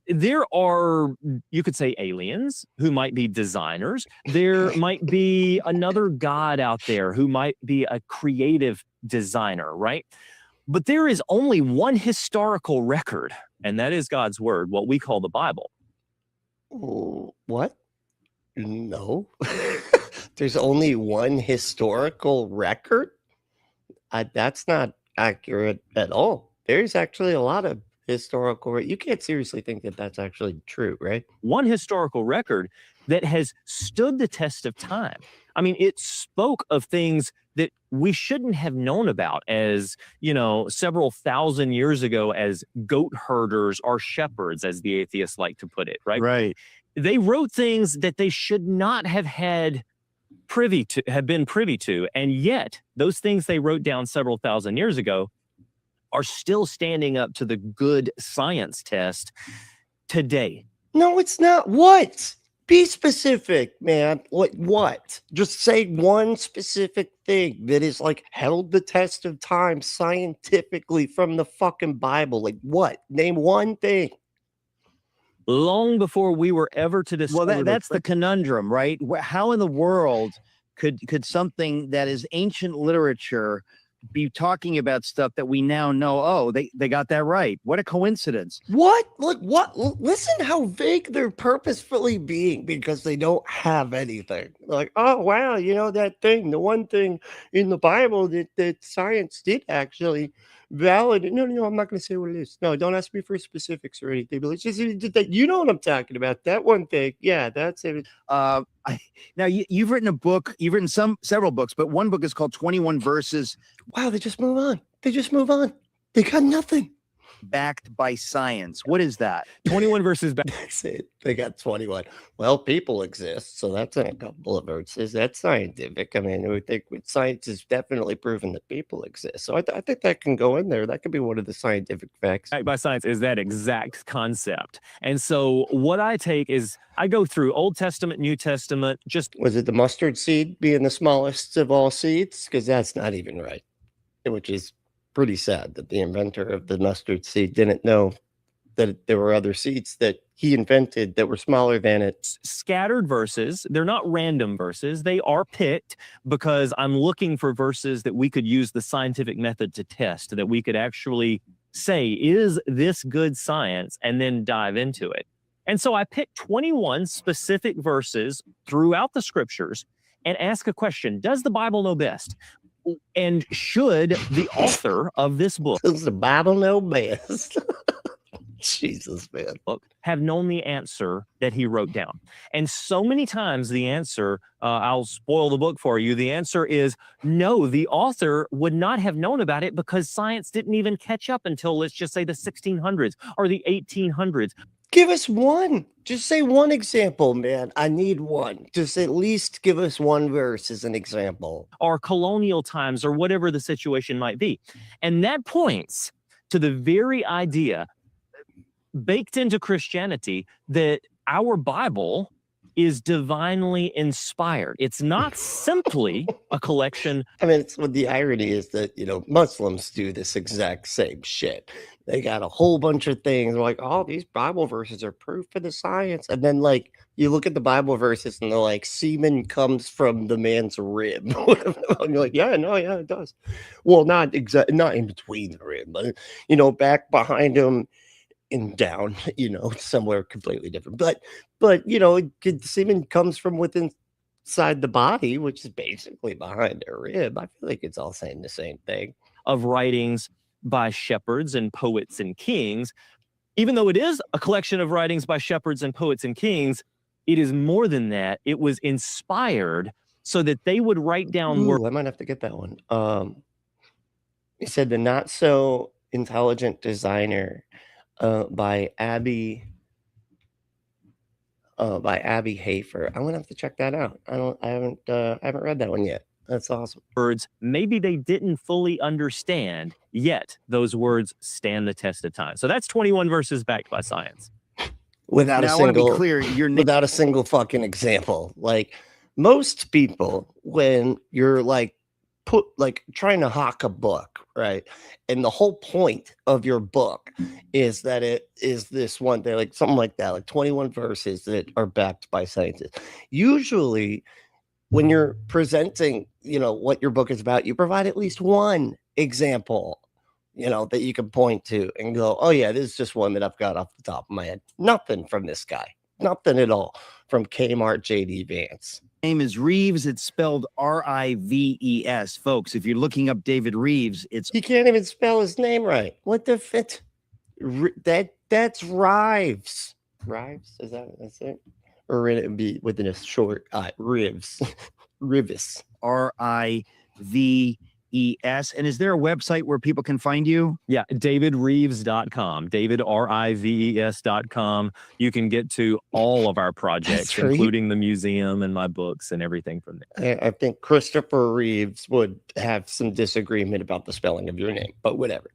there are, you could say, aliens who might be designers. There might be another God out there who might be a creative designer, right? But there is only one historical record, and that is God's word, what we call the Bible. What? No. There's only one historical record? That's not accurate at all. There's actually a lot of historical. You can't seriously think that that's actually true, right? One historical record that has stood the test of time. I mean, it spoke of things that we shouldn't have known about as, you know, several thousand years ago as goat herders or shepherds, as the atheists like to put it, right? Right. They wrote things that they should not have been privy to. And yet those things they wrote down several thousand years ago are still standing up to the good science test today. No, it's not. What? Be specific, man. What? Just say one specific thing that is like held the test of time scientifically from the fucking Bible. Like what? Name one thing. long before we were ever to discover. Well, that's the conundrum, right? How in the world could something that is ancient literature be talking about stuff that we now know? Oh, they got that right. What a coincidence. What? Look, what? Listen how vague they're purposefully being because they don't have anything. Like, oh, wow, you know, that thing, the one thing in the Bible that science did actually validate. No, I'm not going to say what it is. No, don't ask me for specifics or anything. But it's just that you know what I'm talking about. That one thing. Yeah, that's it. Now you've written a book. You've written several books, but one book is called 21 Verses. Wow, they just move on. They got nothing. Backed by science. What is that? 21 verses back. That's it. They got 21. Well, people exist, so that's in a couple of verses. That's scientific. I mean, we think science has definitely proven that people exist. So I think that can go in there. That could be one of the scientific facts. Backed by science is that exact concept. And so what I take is I go through Old Testament, New Testament, just Was it the mustard seed being the smallest of all seeds? Because that's not even right, which is pretty sad that the inventor of the mustard seed didn't know that there were other seeds that he invented that were smaller than it. scattered verses. They're not random verses. They are picked because I'm looking for verses that we could use the scientific method to test, that we could actually say, is this good science? And then dive into it. And so I picked 21 specific verses throughout the scriptures and ask a question. Does the Bible know best? And should the author of this book Does the Bible know best? Jesus, man. have known the answer that he wrote down? And so many times the answer, I'll spoil the book for you, the answer is no, the author would not have known about it because science didn't even catch up until, let's just say, the 1600s or the 1800s. Give us one. Just say one example, man. I need one. Just at least give us one verse as an example. Or colonial times or whatever the situation might be. And that points to the very idea baked into Christianity that our Bible is divinely inspired. It's not simply a collection. I mean, it's what the irony is that, you know, Muslims do this exact same shit. They got a whole bunch of things like, oh, these Bible verses are proof of the science. And then, like, you look at the Bible verses and they're like, semen comes from the man's rib. And you're like, yeah, it does. Well, not in between the rib, but, you know, back behind him and down, you know, somewhere completely different. But you know, semen comes from within inside the body, which is basically behind their rib. I feel like it's all saying the same thing. Of writings by shepherds and poets and kings. Even though it is a collection of writings by shepherds and poets and kings, it is more than that. It was inspired so that they would write down words. I might have to get that one. He said The Not So Intelligent Designer by Abby Hafer. I'm gonna have to check that out. I haven't read that one yet. That's awesome. Words maybe they didn't fully understand, yet those words stand the test of time. So that's 21 verses backed by science. Without Now, a I want to single be clear. without a single fucking example. Like most people, when you're like trying to hawk a book, right? And the whole point of your book is that it is this one thing, like something like that, like 21 verses that are backed by scientists. Usually when you're presenting, you know, what your book is about, you provide at least one example, you know, that you can point to and go, oh yeah, this is just one that I've got off the top of my head. Nothing from this guy. Nothing at all from Kmart JD Vance. Name is Reeves. It's spelled Rives, folks. If you're looking up David Reeves, He can't even spell his name right. What the fit? That's Rives. Rives? That's it? Or would it be within a short Rives? Rivis. Rives. And is there a website where people can find you? Yeah, davidreeves.com, davidrives.com. You can get to all of our projects, including the museum and my books and everything from there. I think Christopher Reeves would have some disagreement about the spelling of your name, but whatever.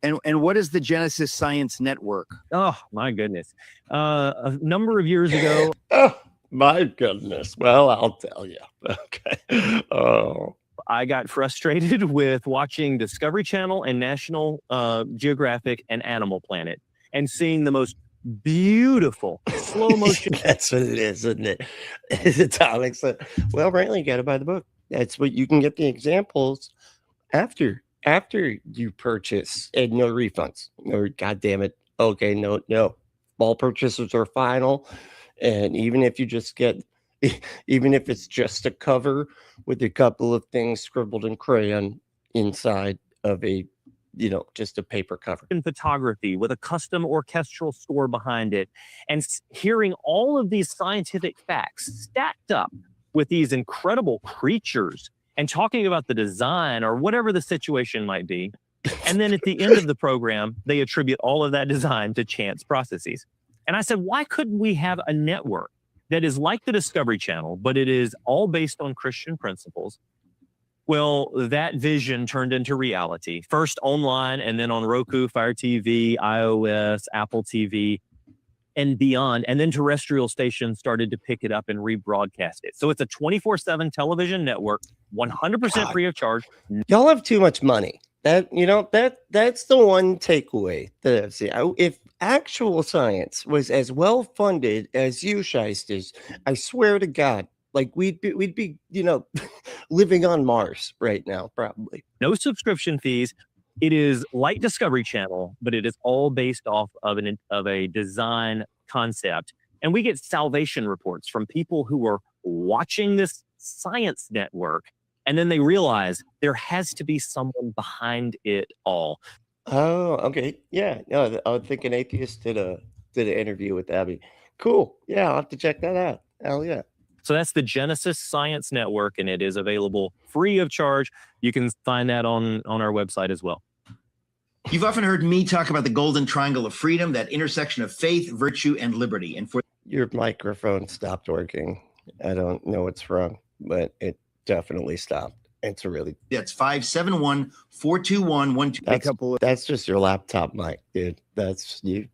And what is the Genesis Science Network? Oh, my goodness. A number of years ago. Oh, my goodness. Well, I'll tell you. Okay. Oh. I got frustrated with watching Discovery Channel and National Geographic and Animal Planet and seeing the most beautiful slow motion. That's what it is, isn't it? It's Alex. Well, Brantley, you got to buy the book. That's what you can get the examples after you purchase, and no refunds. Or God damn it. Okay, no. All purchases are final, and even if it's just a cover with a couple of things scribbled in crayon inside of a, just a paper cover. In photography with a custom orchestral score behind it, and hearing all of these scientific facts stacked up with these incredible creatures and talking about the design or whatever the situation might be. And then at the end of the program, they attribute all of that design to chance processes. And I said, why couldn't we have a network that is like the Discovery Channel, but it is all based on Christian principles? Well, that vision turned into reality, first online and then on Roku, Fire TV, iOS, Apple TV, and beyond. And then terrestrial stations started to pick it up and rebroadcast it. So it's a 24/7 television network, 100% free of charge. Y'all have too much money. That's the one takeaway that I've seen. If actual science was as well funded as you shysters, I swear to God, like we'd be living on Mars right now, probably. No subscription fees. It is like Discovery Channel, but it is all based off of a design concept. And we get salvation reports from people who are watching this science network, and then they realize there has to be someone behind it all. Oh, okay. Yeah. No, I think an atheist did an interview with Abby. Cool. Yeah, I'll have to check that out. Hell yeah. So that's the Genesis Science Network, and it is available free of charge. You can find that on our website as well. You've often heard me talk about the golden triangle of freedom, that intersection of faith, virtue, and liberty. And for your microphone stopped working. I don't know what's wrong, but it definitely stopped. It's that's 571-421-12. That's just your laptop mic, dude. That's you.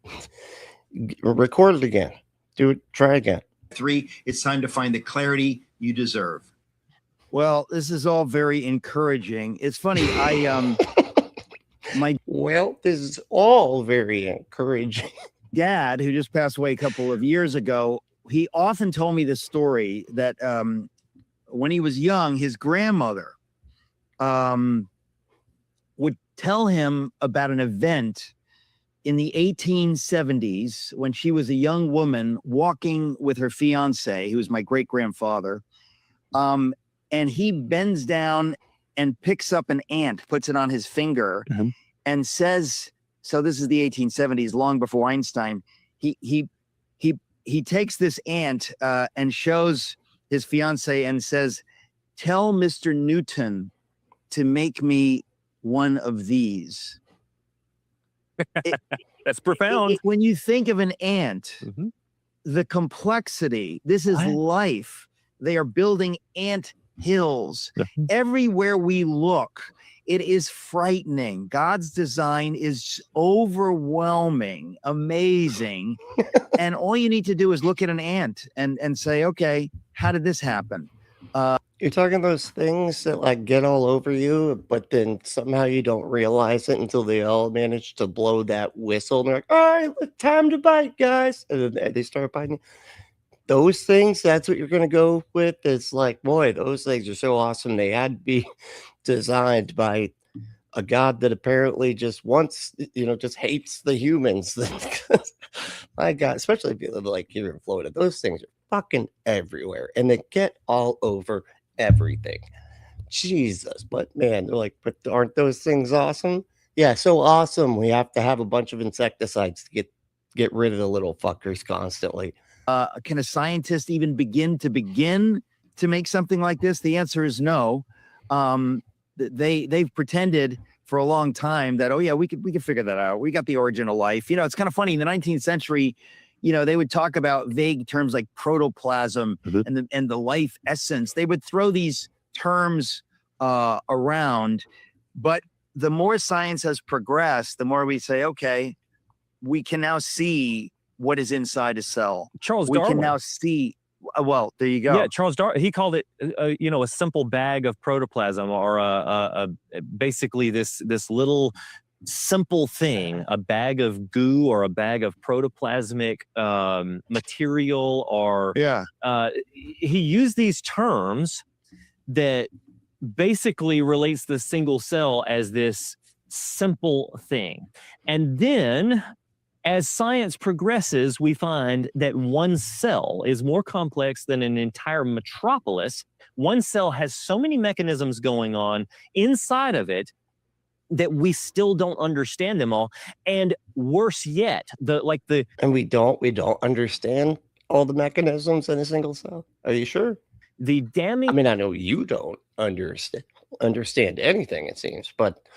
Record it again. Do it. Try again. 3, it's time to find the clarity you deserve. Well, this is all very encouraging. It's funny. This is all very encouraging. Dad, who just passed away a couple of years ago, he often told me this story that when he was young, his grandmother would tell him about an event in the 1870s when she was a young woman walking with her fiance, who was my great-grandfather, and he bends down and picks up an ant, puts it on his finger, and says, so this is the 1870s, long before Einstein, he takes this ant and shows his fiance and says, "Tell Mr. Newton to make me one of these." That's profound. When you think of an ant, the complexity, this is life. They are building ant hills. Everywhere we look, it is frightening. God's design is overwhelming, amazing. And all you need to do is look at an ant and say, okay, how did this happen? You're talking those things that like get all over you, but then somehow you don't realize it until they all manage to blow that whistle. And they're like, all right, time to bite, guys. And then they start biting. Those things, that's what you're going to go with. It's like, boy, those things are so awesome. They had to be designed by a God that apparently just wants, just hates the humans. My God, especially if you live like here in Florida, those things are fucking everywhere and they get all over everything. Jesus. But man, they're like, but aren't those things awesome? Yeah, so awesome. We have to have a bunch of insecticides to get rid of the little fuckers constantly. Can a scientist even begin to make something like this? The answer is no. They've pretended for a long time that, oh yeah, we could figure that out. We got the origin of life. It's kind of funny. In the 19th century, they would talk about vague terms like protoplasm and the life essence. They would throw these terms around, but the more science has progressed, the more we say, okay, we can now see what is inside a cell. Charles we Darwin. Can now see. Well, there you go. Yeah, Charles Darwin. He called it, a simple bag of protoplasm, or basically this little simple thing, a bag of goo or a bag of protoplasmic material, or he used these terms that basically relates the single cell as this simple thing. And then as science progresses, we find that one cell is more complex than an entire metropolis. One cell has so many mechanisms going on inside of it that we still don't understand them all. And worse yet, and we don't understand all the mechanisms in a single cell. Are you sure? The damning, I mean, I know you don't understand anything, it seems, but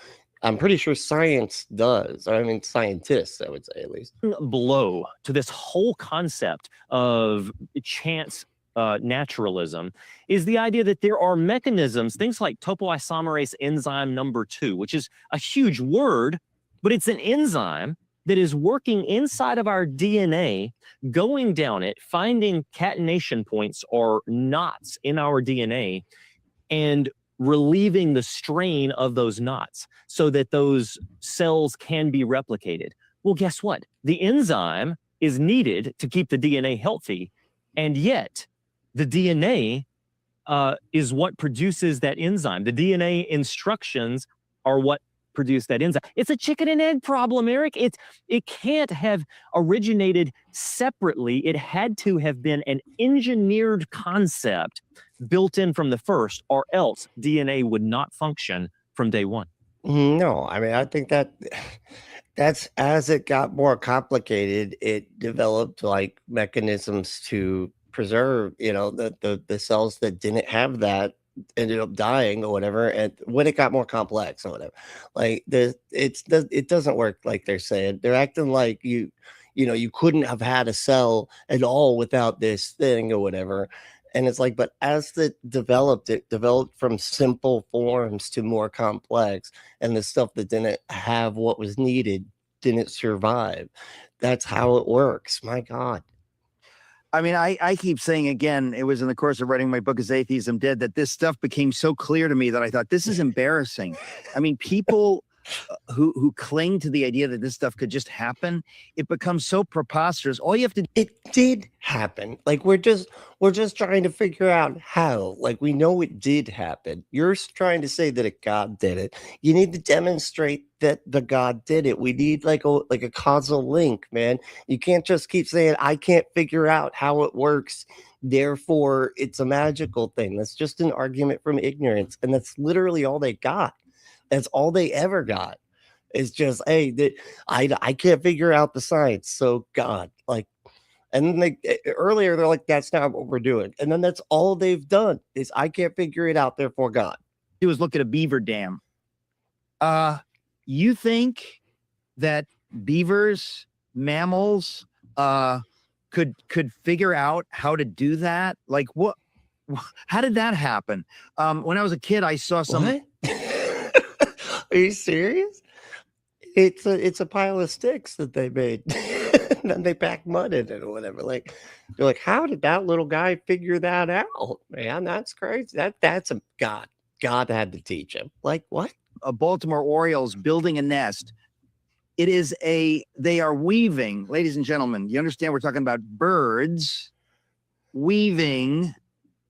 I'm pretty sure science does. I mean, scientists, I would say, at least. Blow to this whole concept of chance naturalism is the idea that there are mechanisms, things like topoisomerase enzyme number 2, which is a huge word, but it's an enzyme that is working inside of our DNA, going down it, finding catenation points or knots in our DNA, and relieving the strain of those knots so that those cells can be replicated. Well, guess what? The enzyme is needed to keep the DNA healthy, and yet the DNA is what produces that enzyme. The DNA instructions are what produce that enzyme. It's a chicken and egg problem, Eric. It can't have originated separately. It had to have been an engineered concept built in from the first, or else DNA would not function from day one. No, I mean, I think that's as it got more complicated, it developed like mechanisms to preserve, the cells that didn't have that ended up dying or whatever. And when it got more complex or whatever, like it doesn't work like they're saying. They're acting like you couldn't have had a cell at all without this thing or whatever. And it's like, but as it developed from simple forms to more complex, and the stuff that didn't have what was needed didn't survive. That's how it works. My God. I mean, I keep saying again, it was in the course of writing my book, Is Atheism Dead, that this stuff became so clear to me that I thought, this is embarrassing. I mean, people who cling to the idea that this stuff could just happen, it becomes so preposterous. All you have to It did happen. Like we're just trying to figure out how. Like we know it did happen. You're trying to say that a God did it. You need to demonstrate that the God did it. We need like a causal link, man. You can't just keep saying I can't figure out how it works, therefore it's a magical thing. That's just an argument from ignorance, and that's literally all they got. That's all they ever got. It's just, hey, I can't figure out the science, so God. Like, and then earlier they're like, that's not what we're doing, and then that's all they've done is I can't figure it out, therefore God. do is look at a beaver dam. You think that beavers, mammals, could figure out how to do that? Like what? How did that happen? When I was a kid, I saw some. What? Are you serious? It's a pile of sticks that they made. And then they pack mud in it or whatever. Like they're like, how did that little guy figure that out? Man, that's crazy. That's a God. God had to teach him. Like what? Baltimore Orioles building a nest. They are weaving, ladies and gentlemen, you understand we're talking about birds weaving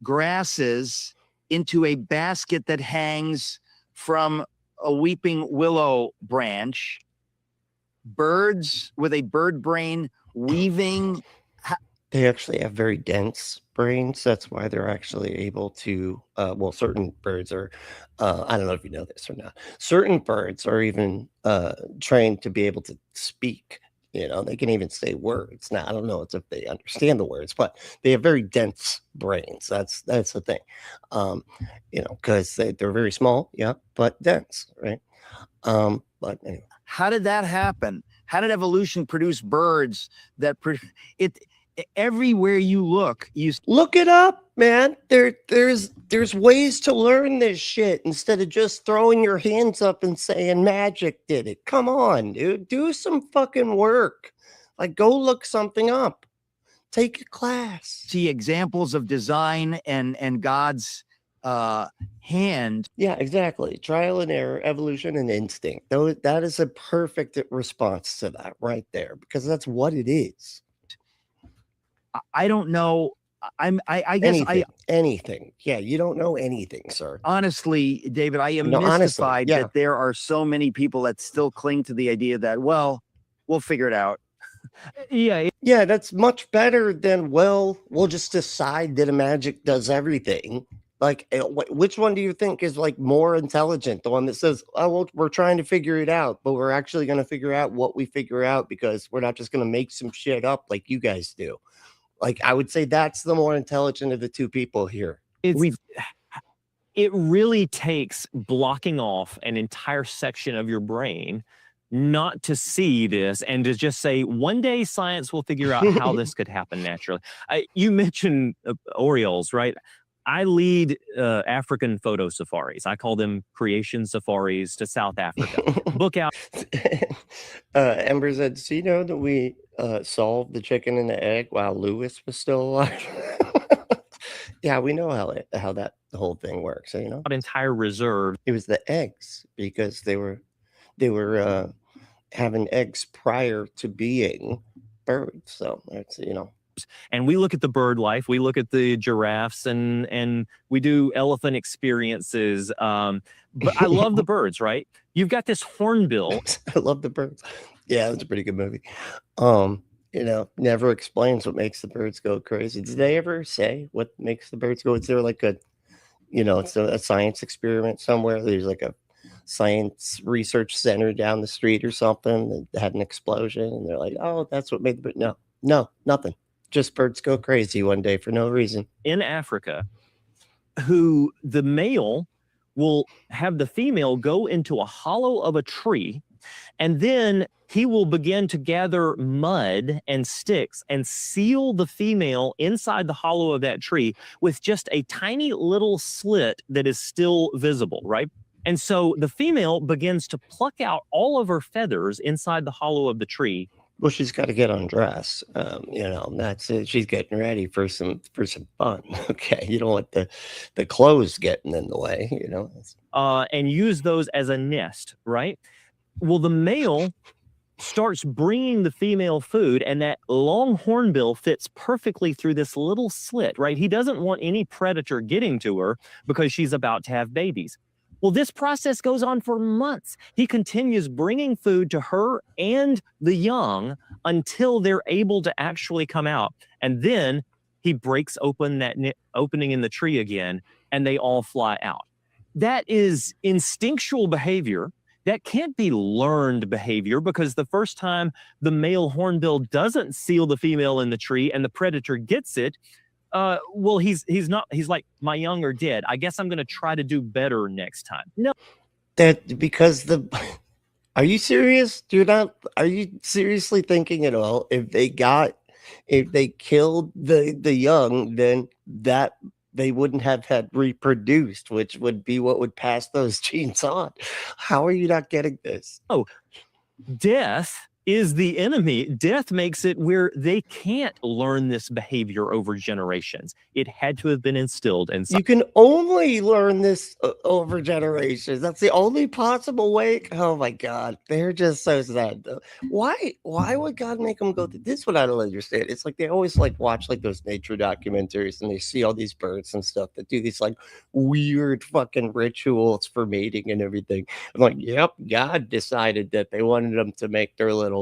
grasses into a basket that hangs from a weeping willow branch. Birds with a bird brain weaving. They actually have very dense brains. That's why they're actually able to, certain birds are, I don't know if you know this or not. Certain birds are even trained to be able to speak. They can even say words. Now, I don't know if they understand the words, but they have very dense brains. That's the thing. Because they're very small, yeah, but dense, right? But anyway. How did that happen? How did evolution produce birds that everywhere you look, look it up, man. There's ways to learn this shit instead of just throwing your hands up and saying magic did it. Come on, dude. Do some fucking work. Like go look something up. Take a class. See examples of design and God's hand. Yeah, exactly. Trial and error, evolution, and instinct. Though that is a perfect response to that right there, because that's what it is. I don't know. I guess anything. Yeah, you don't know anything, sir. Honestly, David, I am No, honestly, mystified yeah. that there are so many people that still cling to the idea that, well, we'll figure it out. Yeah, that's much better than, well, we'll just decide that a magic does everything. Like, which one do you think is like more intelligent? The one that says, oh, well, we're trying to figure it out, but we're actually going to figure out what we figure out, because we're not just going to make some shit up like you guys do. Like, I would say that's the more intelligent of the two people here. It really takes blocking off an entire section of your brain not to see this and to just say, one day science will figure out how this could happen naturally. You mentioned Orioles, right? I lead African photo safaris. I call them creation safaris to South Africa. Book out. Ember said, so you know that we solved the chicken and the egg while Lewis was still alive? Yeah, we know how that whole thing works. You know, an entire reserve. It was the eggs, because they were having eggs prior to being birds. So that's, you know. And we look at the bird life, we look at the giraffes, and we do elephant experiences. But I love the birds, right? You've got this hornbill. I love the birds. Yeah, that's a pretty good movie. You know, never explains what makes the birds go crazy. Did they ever say what makes the birds go? Is there like a, you know, it's a science experiment somewhere? There's like a science research center down the street or something that had an explosion, and they're like, oh, that's what made the bird. No, nothing. Just birds go crazy one day for no reason. In Africa, who the male will have the female go into a hollow of a tree, and then he will begin to gather mud and sticks and seal the female inside the hollow of that tree with just a tiny little slit that is still visible, right? And so the female begins to pluck out all of her feathers inside the hollow of the tree. Well, she's got to get undressed. You know, that's it. She's getting ready for some fun. Okay, you don't want the clothes getting in the way, you know. And use those as a nest, right? Well, the male starts bringing the female food, and that long hornbill fits perfectly through this little slit, right? He doesn't want any predator getting to her because she's about to have babies. Well, this process goes on for months. He continues bringing food to her and the young until they're able to actually come out. And then he breaks open that opening in the tree again, and they all fly out. That is instinctual behavior. That can't be learned behavior, because the first time the male hornbill doesn't seal the female in the tree and the predator gets it, well, he's like, my young are dead. I guess I'm going to try to do better next time. No. That because are you serious? Are you seriously thinking at all? If they killed the young, then that they wouldn't have had reproduced, which would be what would pass those genes on. How are you not getting this? Oh, death is the enemy. Death makes it where they can't learn this behavior over generations. It had to have been instilled in some. You can only learn this over generations. That's the only possible way. Oh my God, they're just so sad though. Why would God make them go through this? What I don't understand. It's like they always like watch like those nature documentaries, and they see all these birds and stuff that do these like weird fucking rituals for mating and everything. I'm like, yep, God decided that they wanted them to make their little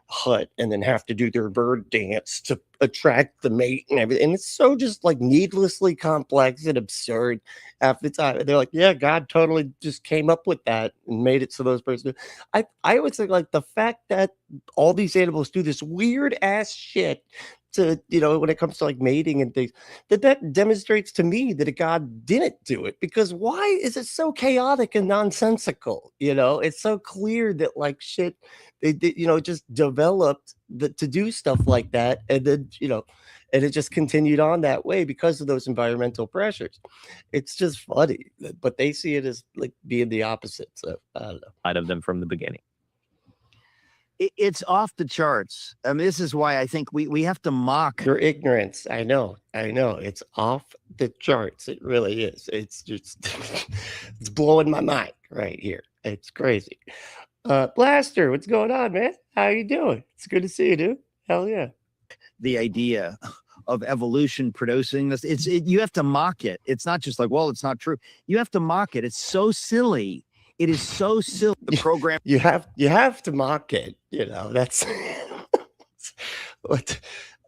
hut and then have to do their bird dance to attract the mate and everything. And it's so just like needlessly complex and absurd half the time. They're like, yeah, God totally just came up with that and made it so those birds do. I would say like the fact that all these animals do this weird ass shit to, you know, when it comes to like mating and things, that demonstrates to me that a God didn't do it. Because why is it so chaotic and nonsensical? You know, it's so clear that like shit, they you know, just developed to do stuff like that, and then, you know, and it just continued on that way because of those environmental pressures. It's just funny, but they see it as like being the opposite. So I don't know. Out of them from the beginning. it's off the charts. I mean, this is why I think we have to mock your ignorance. I know. It's off the charts. It really is. It's just it's blowing my mind right here. It's crazy. Blaster, what's going on, man? How you doing? It's good to see you, dude. Hell yeah. the idea of evolution producing this. You have to mock it. It's not just like, well, it's not true. You have to mock it. It's so silly. It is so silly. The program. You have to mock it. That's what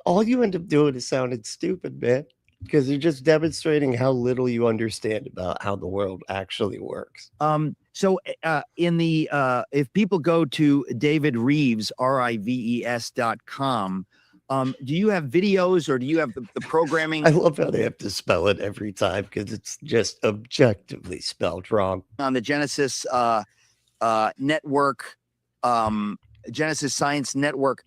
all you end up doing is sounding stupid, man. Because you're just demonstrating how little you understand about how the world actually works. So if people go to David Reeves, RIVES.com, do you have videos or do you have the programming? I love how they have to spell it every time because it's just objectively spelled wrong. On the Genesis network, Genesis Science Network,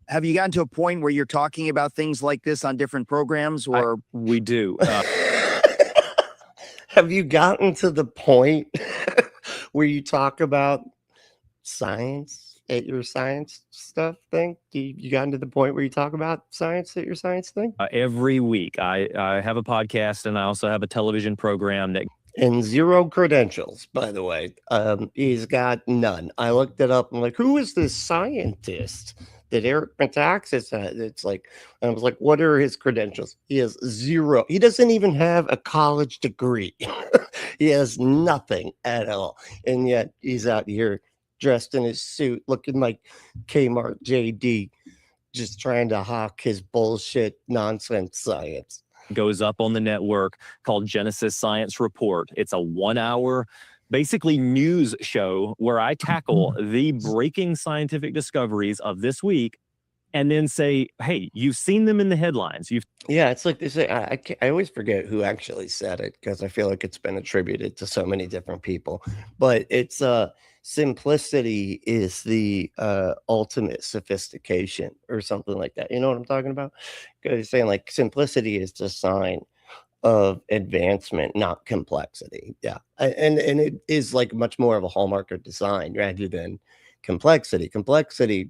have you gotten to a point where you're talking about things like this on different programs, or we do? Have you gotten to the point where you talk about science at your science stuff thing? You gotten to the point where you talk about science at your science thing? Every week, I have a podcast and I also have a television program that. And 0 credentials, by the way. He's got none. I looked it up. I'm like, who is this scientist that Eric Metaxas had? It's like, and I was like, what are his credentials? He has 0. He doesn't even have a college degree. He has nothing at all. And yet he's out here dressed in his suit, looking like Kmart JD, just trying to hawk his bullshit nonsense science. Goes up on the network called Genesis Science Report. It's a 1-hour basically news show where I tackle the breaking scientific discoveries of this week and then say, hey, you've seen them in the headlines. Yeah, it's like they say, I always forget who actually said it because I feel like it's been attributed to so many different people, but it's simplicity is the ultimate sophistication or something like that. You know what I'm talking about? Because he's saying like simplicity is the sign of advancement, not complexity. Yeah. And it is like much more of a hallmark of design rather than complexity. Complexity,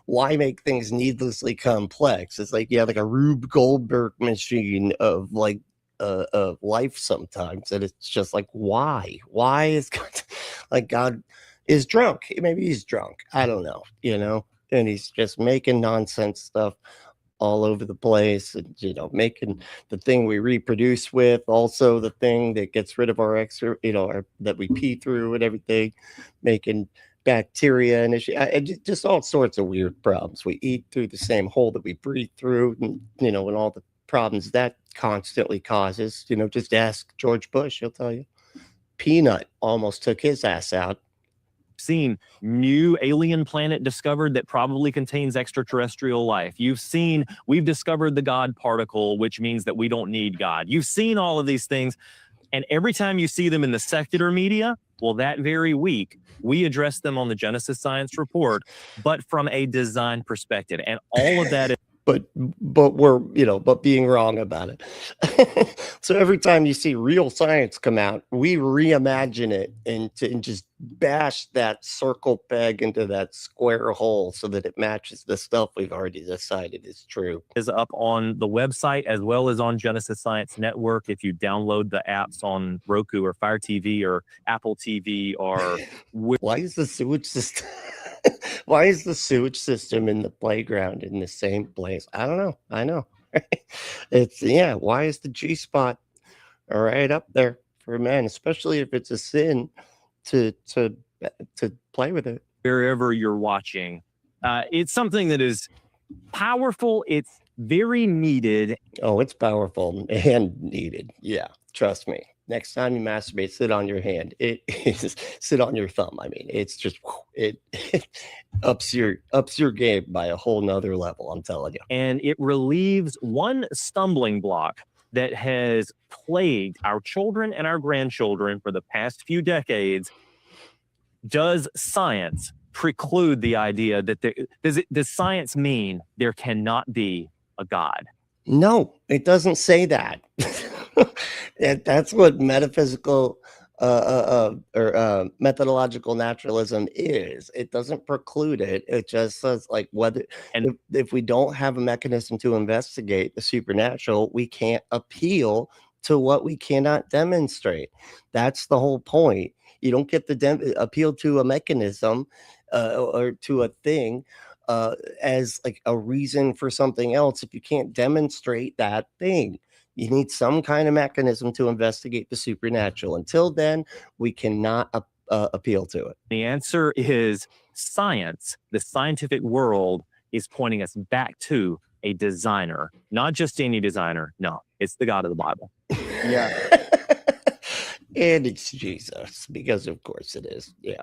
why make things needlessly complex? It's like you have like a Rube Goldberg machine of like of life sometimes, and it's just like, why is God, like God is drunk? Maybe he's drunk, I don't know, and he's just making nonsense stuff all over the place, and making the thing we reproduce with also the thing that gets rid of our extra, that we pee through and everything, making bacteria and just all sorts of weird problems. We eat through the same hole that we breathe through, and and all the problems that constantly causes. Just ask George Bush, he'll tell you. Peanut almost took his ass out. Seen new alien planet discovered that probably contains extraterrestrial life. We've discovered the God particle, which means that we don't need God. You've seen all of these things, and every time you see them in the secular media, well, that very week we address them on the Genesis Science Report, but from a design perspective, and all of that is but we're but being wrong about it. So every time you see real science come out, we reimagine it and just bash that circle peg into that square hole so that it matches the stuff we've already decided is true. Is up on the website as well as on Genesis Science Network. If you download the apps on Roku or Fire TV or Apple TV or why is the sewage system why is the sewage system in the playground in the same place? I don't know. I know. It's why is the G-spot right up there for men, especially if it's a sin to play with it? Wherever you're watching. It's something that is powerful. It's very needed. Oh, it's powerful and needed. Yeah, trust me. Next time you masturbate, sit on your hand. It is sit on your thumb. I mean, it's just it ups your game by a whole nother level. I'm telling you. And it relieves one stumbling block that has plagued our children and our grandchildren for the past few decades. Does science preclude the idea that does science mean there cannot be a God? No, it doesn't say that. That's what metaphysical methodological naturalism is. It doesn't preclude it. It just says like whether And if we don't have a mechanism to investigate the supernatural, we can't appeal to what we cannot demonstrate. That's the whole point. You don't get to appeal to a mechanism or to a thing as like a reason for something else if you can't demonstrate that thing. You need some kind of mechanism to investigate the supernatural. Until then, we cannot appeal to it. the answer is science. The scientific world is pointing us back to a designer, not just any designer. No, it's the God of the Bible. Yeah. And it's Jesus, because of course it is. Yeah.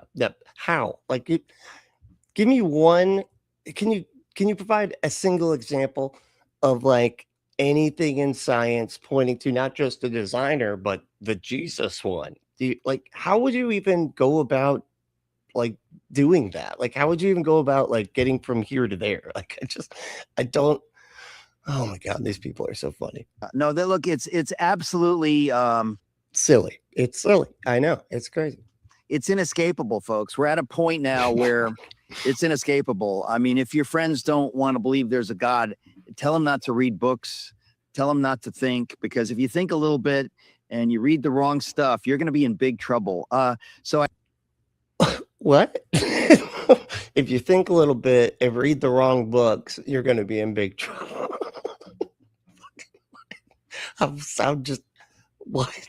How? Like, give me one. Can you provide a single example of like anything in science pointing to not just the designer but the Jesus one? How would you even go about like doing that? Like, how would you even go about like getting from here to there? Like, I don't. Oh my God, these people are so funny. No, that look, it's absolutely Silly. It's silly. I know. It's crazy. it's inescapable, folks. We're at a point now where it's inescapable. I mean, if your friends don't want to believe there's a God, tell them not to read books, tell them not to think, because if you think a little bit and you read the wrong stuff, you're going to be in big trouble. What? If you think a little bit and read the wrong books, you're going to be in big trouble. I'm just, what?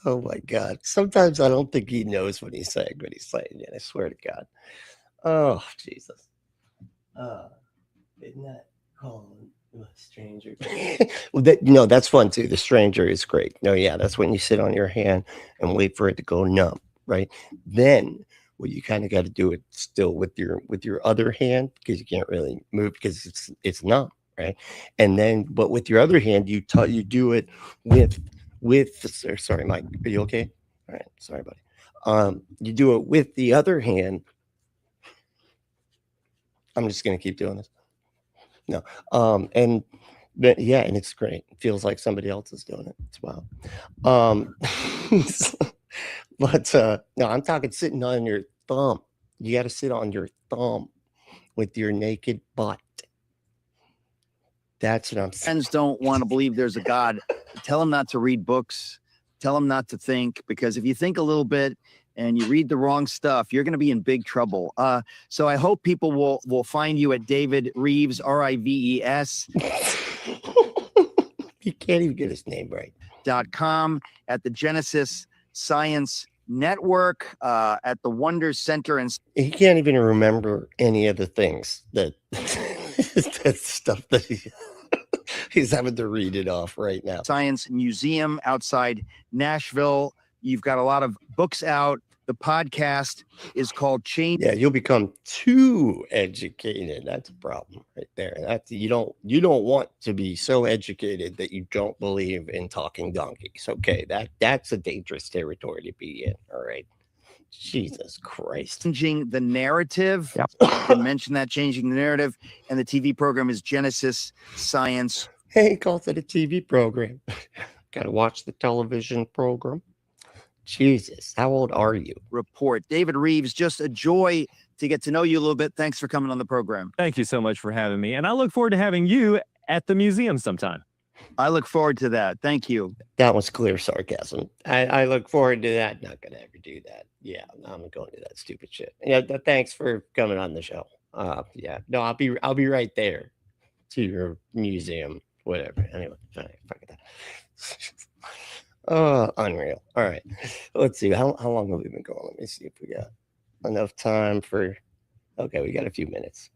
Oh my God. Sometimes I don't think he knows what he's saying yet. I swear to God. Oh, Jesus. Isn't that calling a stranger? Well, that's fun too. The stranger is great. No, yeah, that's when you sit on your hand and wait for it to go numb, right? Then well, you kind of got to do it still with your other hand because you can't really move because it's numb, right? And then, but with your other hand, you do it with. Sorry, Mike, are you okay? All right, sorry, buddy. You do it with the other hand. I'm just gonna keep doing this. No, and it's great. It feels like somebody else is doing it. It's wild. But no, I'm talking sitting on your thumb. You got to sit on your thumb with your naked butt. That's what I'm saying. friends don't want to believe there's a God, tell them not to read books, tell them not to think, because if you think a little bit and you read the wrong stuff, you're going to be in big trouble. So I hope people will find you at David Rives, Rives. You can't even get his name right. .com, at the Genesis Science Network, at the Wonder Center. And he can't even remember any of the things that that stuff that he's having to read it off right now. Science Museum outside Nashville. You've got a lot of books out. The podcast is called Change. Yeah, you'll become too educated. That's a problem right there. That's you don't want to be so educated that you don't believe in talking donkeys. Okay, that's a dangerous territory to be in. All right. Jesus Christ. Changing the narrative. Yep. I mentioned that, changing the narrative. And the TV program is Genesis Science. Hey, he calls it a TV program. Gotta watch the television program. Jesus, how old are you? Report. David Rives, just a joy to get to know you a little bit. Thanks for coming on the program. Thank you so much for having me. And I look forward to having you at the museum sometime. I look forward to that. Thank you. That was clear sarcasm. I look forward to that. Not gonna ever do that. Yeah, I'm going to that stupid shit. Yeah, thanks for coming on the show. Yeah, no, I'll be right there to your museum, whatever. Anyway, fuck that. Unreal. All right, let's see. How long have we been going? Let me see if we got enough time for. Okay, we got a few minutes.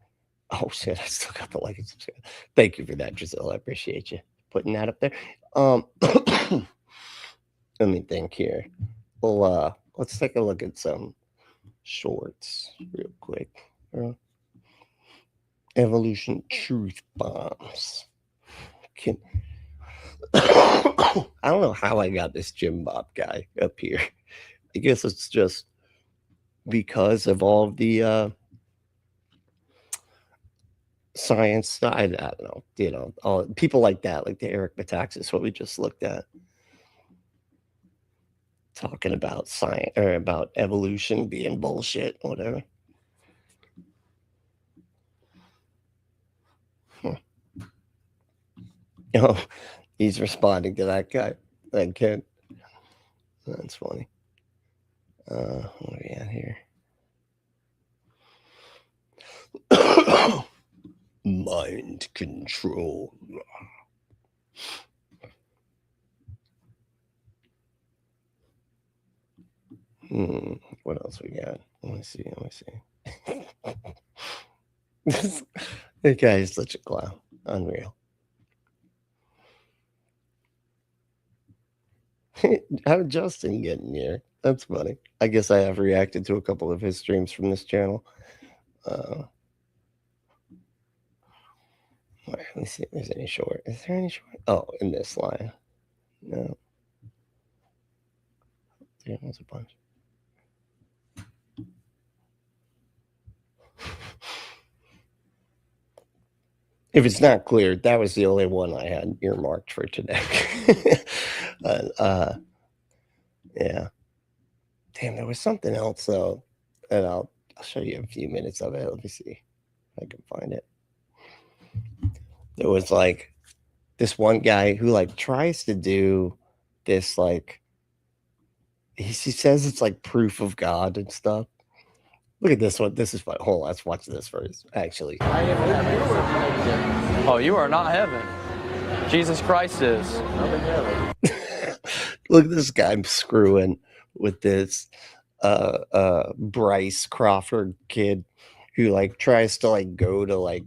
Oh shit, I still got the like and subscribe. Thank you for that, Giselle. I appreciate you putting that up there. Let me think here. Well, let's take a look at some shorts real quick. Evolution truth bombs. I don't know how I got this Jim Bob guy up here. I guess it's just because of all of the science. I don't know. All people like that, like the Eric Metaxas, what we just looked at. talking about science or about evolution being bullshit, whatever. Oh, he's responding to that guy, that kid. That's funny. What are we at here? Mind control. What else we got? Let me see. That guy is such a clown. Unreal. How did Justin get in here? That's funny. I guess I have reacted to a couple of his streams from this channel. Let me see if there's any short. Is there any short? Oh, in this line. No. There was a bunch. If it's not clear, that was the only one I had earmarked for today. Yeah. Damn, there was something else though, and I'll show you a few minutes of it. Let me see if I can find it. There was like this one guy who like tries to do this like he says it's like proof of God and stuff. Look at this one. This is fun. Hold on, let's watch this first. Actually. Oh, you are not heaven. Jesus Christ is. Look at this guy screwing with this Bryce Crawford kid who like tries to like go to like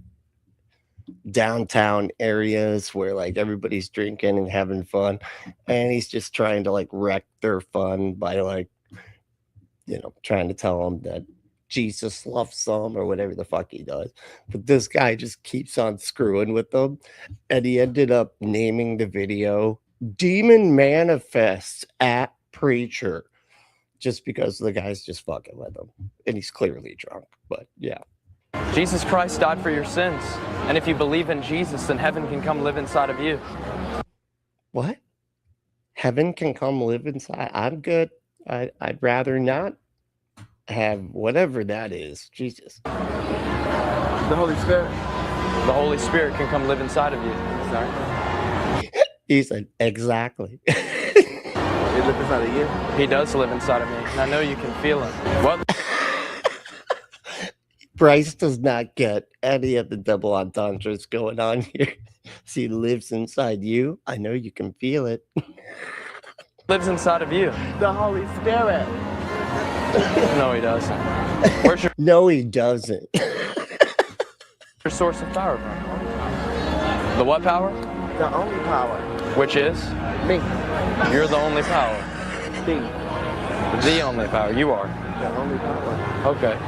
downtown areas where like everybody's drinking and having fun, and he's just trying to like wreck their fun by like, you know, trying to tell them that Jesus loves them or whatever the fuck he does. But this guy just keeps on screwing with them, and he ended up naming the video Demon Manifests at Preacher just because the guy's just fucking with him, and he's clearly drunk. But yeah, Jesus Christ died for your sins, and if you believe in Jesus, then heaven can come live inside of you. What? Heaven can come live inside? I'm good. I'd rather not have whatever that is. Jesus. The Holy Spirit. The Holy Spirit can come live inside of you. Sorry. He said, exactly. He lives inside of you? He does live inside of me, and I know you can feel him. What? Bryce does not get any of the double entendres going on here. So he lives inside you. I know you can feel it. Lives inside of you. The Holy Spirit. No, he doesn't. Where's your No, he doesn't. source of power from? The what power? The only power. Which is? Me. You're the only power. The The only power. You are. The only power. Okay.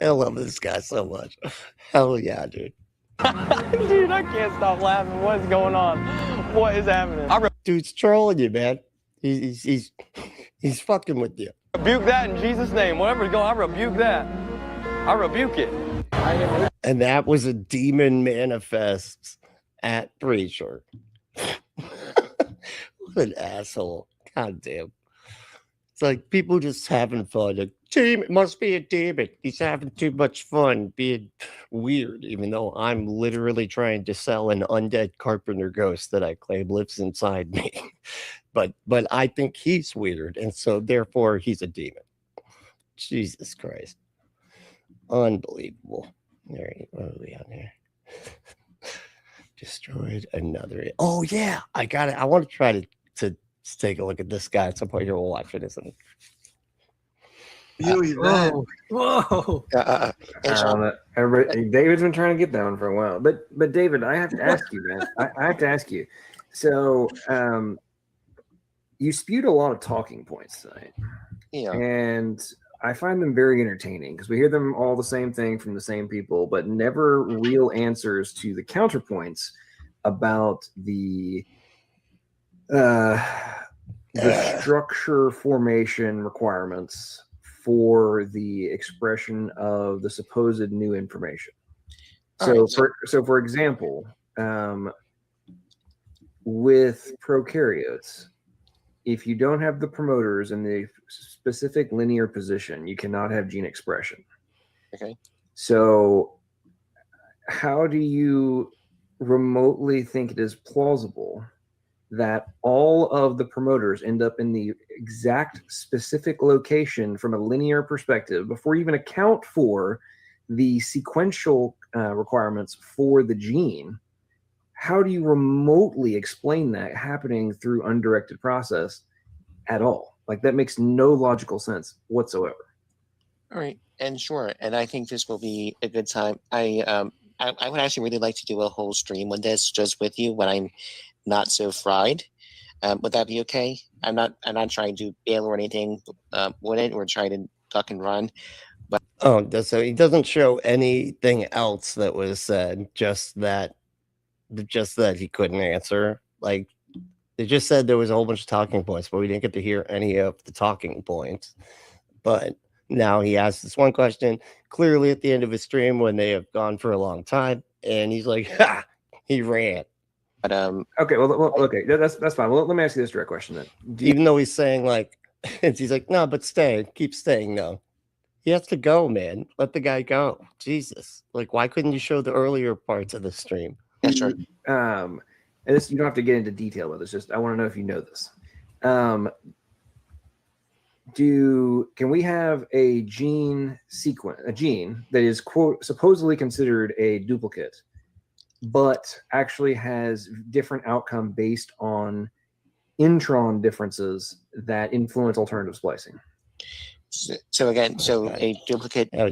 I love this guy so much. Hell yeah, dude. Dude, I can't stop laughing. What is going on? What is happening? I Dude's trolling you, man. He's fucking with you. rebuke that in Jesus' name. Whatever's going on, I rebuke that. I rebuke it. And that was a demon manifests at Preacher. What an asshole. God damn. It's like people just having fun. Like, demon, must be a demon. He's having too much fun being weird, even though I'm literally trying to sell an undead carpenter ghost that I claim lives inside me. But I think he's weird, and so therefore he's a demon. Jesus Christ. Unbelievable. All right, what are we on here? Destroyed another. Oh yeah, I got it. I want to try to take a look at this guy at some point here. We'll watch it, isn't it? Whoa! Everybody, David's been trying to get that one for a while, but David, I have to ask you, man. I have to ask you. So, you spewed a lot of talking points tonight, Yeah. and I find them very entertaining because we hear them all the same thing from the same people, but never real answers to the counterpoints about the structure formation requirements for the expression of the supposed new information. So, for example, with prokaryotes, if you don't have the promoters in the specific linear position, you cannot have gene expression. Okay. So how do you remotely think it is plausible that all of the promoters end up in the exact specific location from a linear perspective before you even account for the sequential requirements for the gene? How do you remotely explain that happening through undirected process at all? Like, that makes no logical sense whatsoever. All right, and sure, and I think this will be a good time. I would actually really like to do a whole stream on this just with you when I'm not so fried. Would that be okay? I'm not trying to bail or anything with it, or trying to duck and run. But so he doesn't show anything else that was said, just that he couldn't answer. Like, they just said there was a whole bunch of talking points, but we didn't get to hear any of the talking points. But now he asked this one question clearly at the end of his stream when they have gone for a long time, and he's like, ha! He ran. But okay, okay, that's fine. Well, let me ask you this direct question then. Even though he's saying like, he's like, no, but keep staying. No, he has to go, man. Let the guy go. Jesus, like, why couldn't you show the earlier parts of the stream? Yeah, sure. And this, you don't have to get into detail with this. Just, I want to know if you know this. Can we have a gene that is, quote, supposedly considered a duplicate, but actually has different outcome based on intron differences that influence alternative splicing? So again, a duplicate. I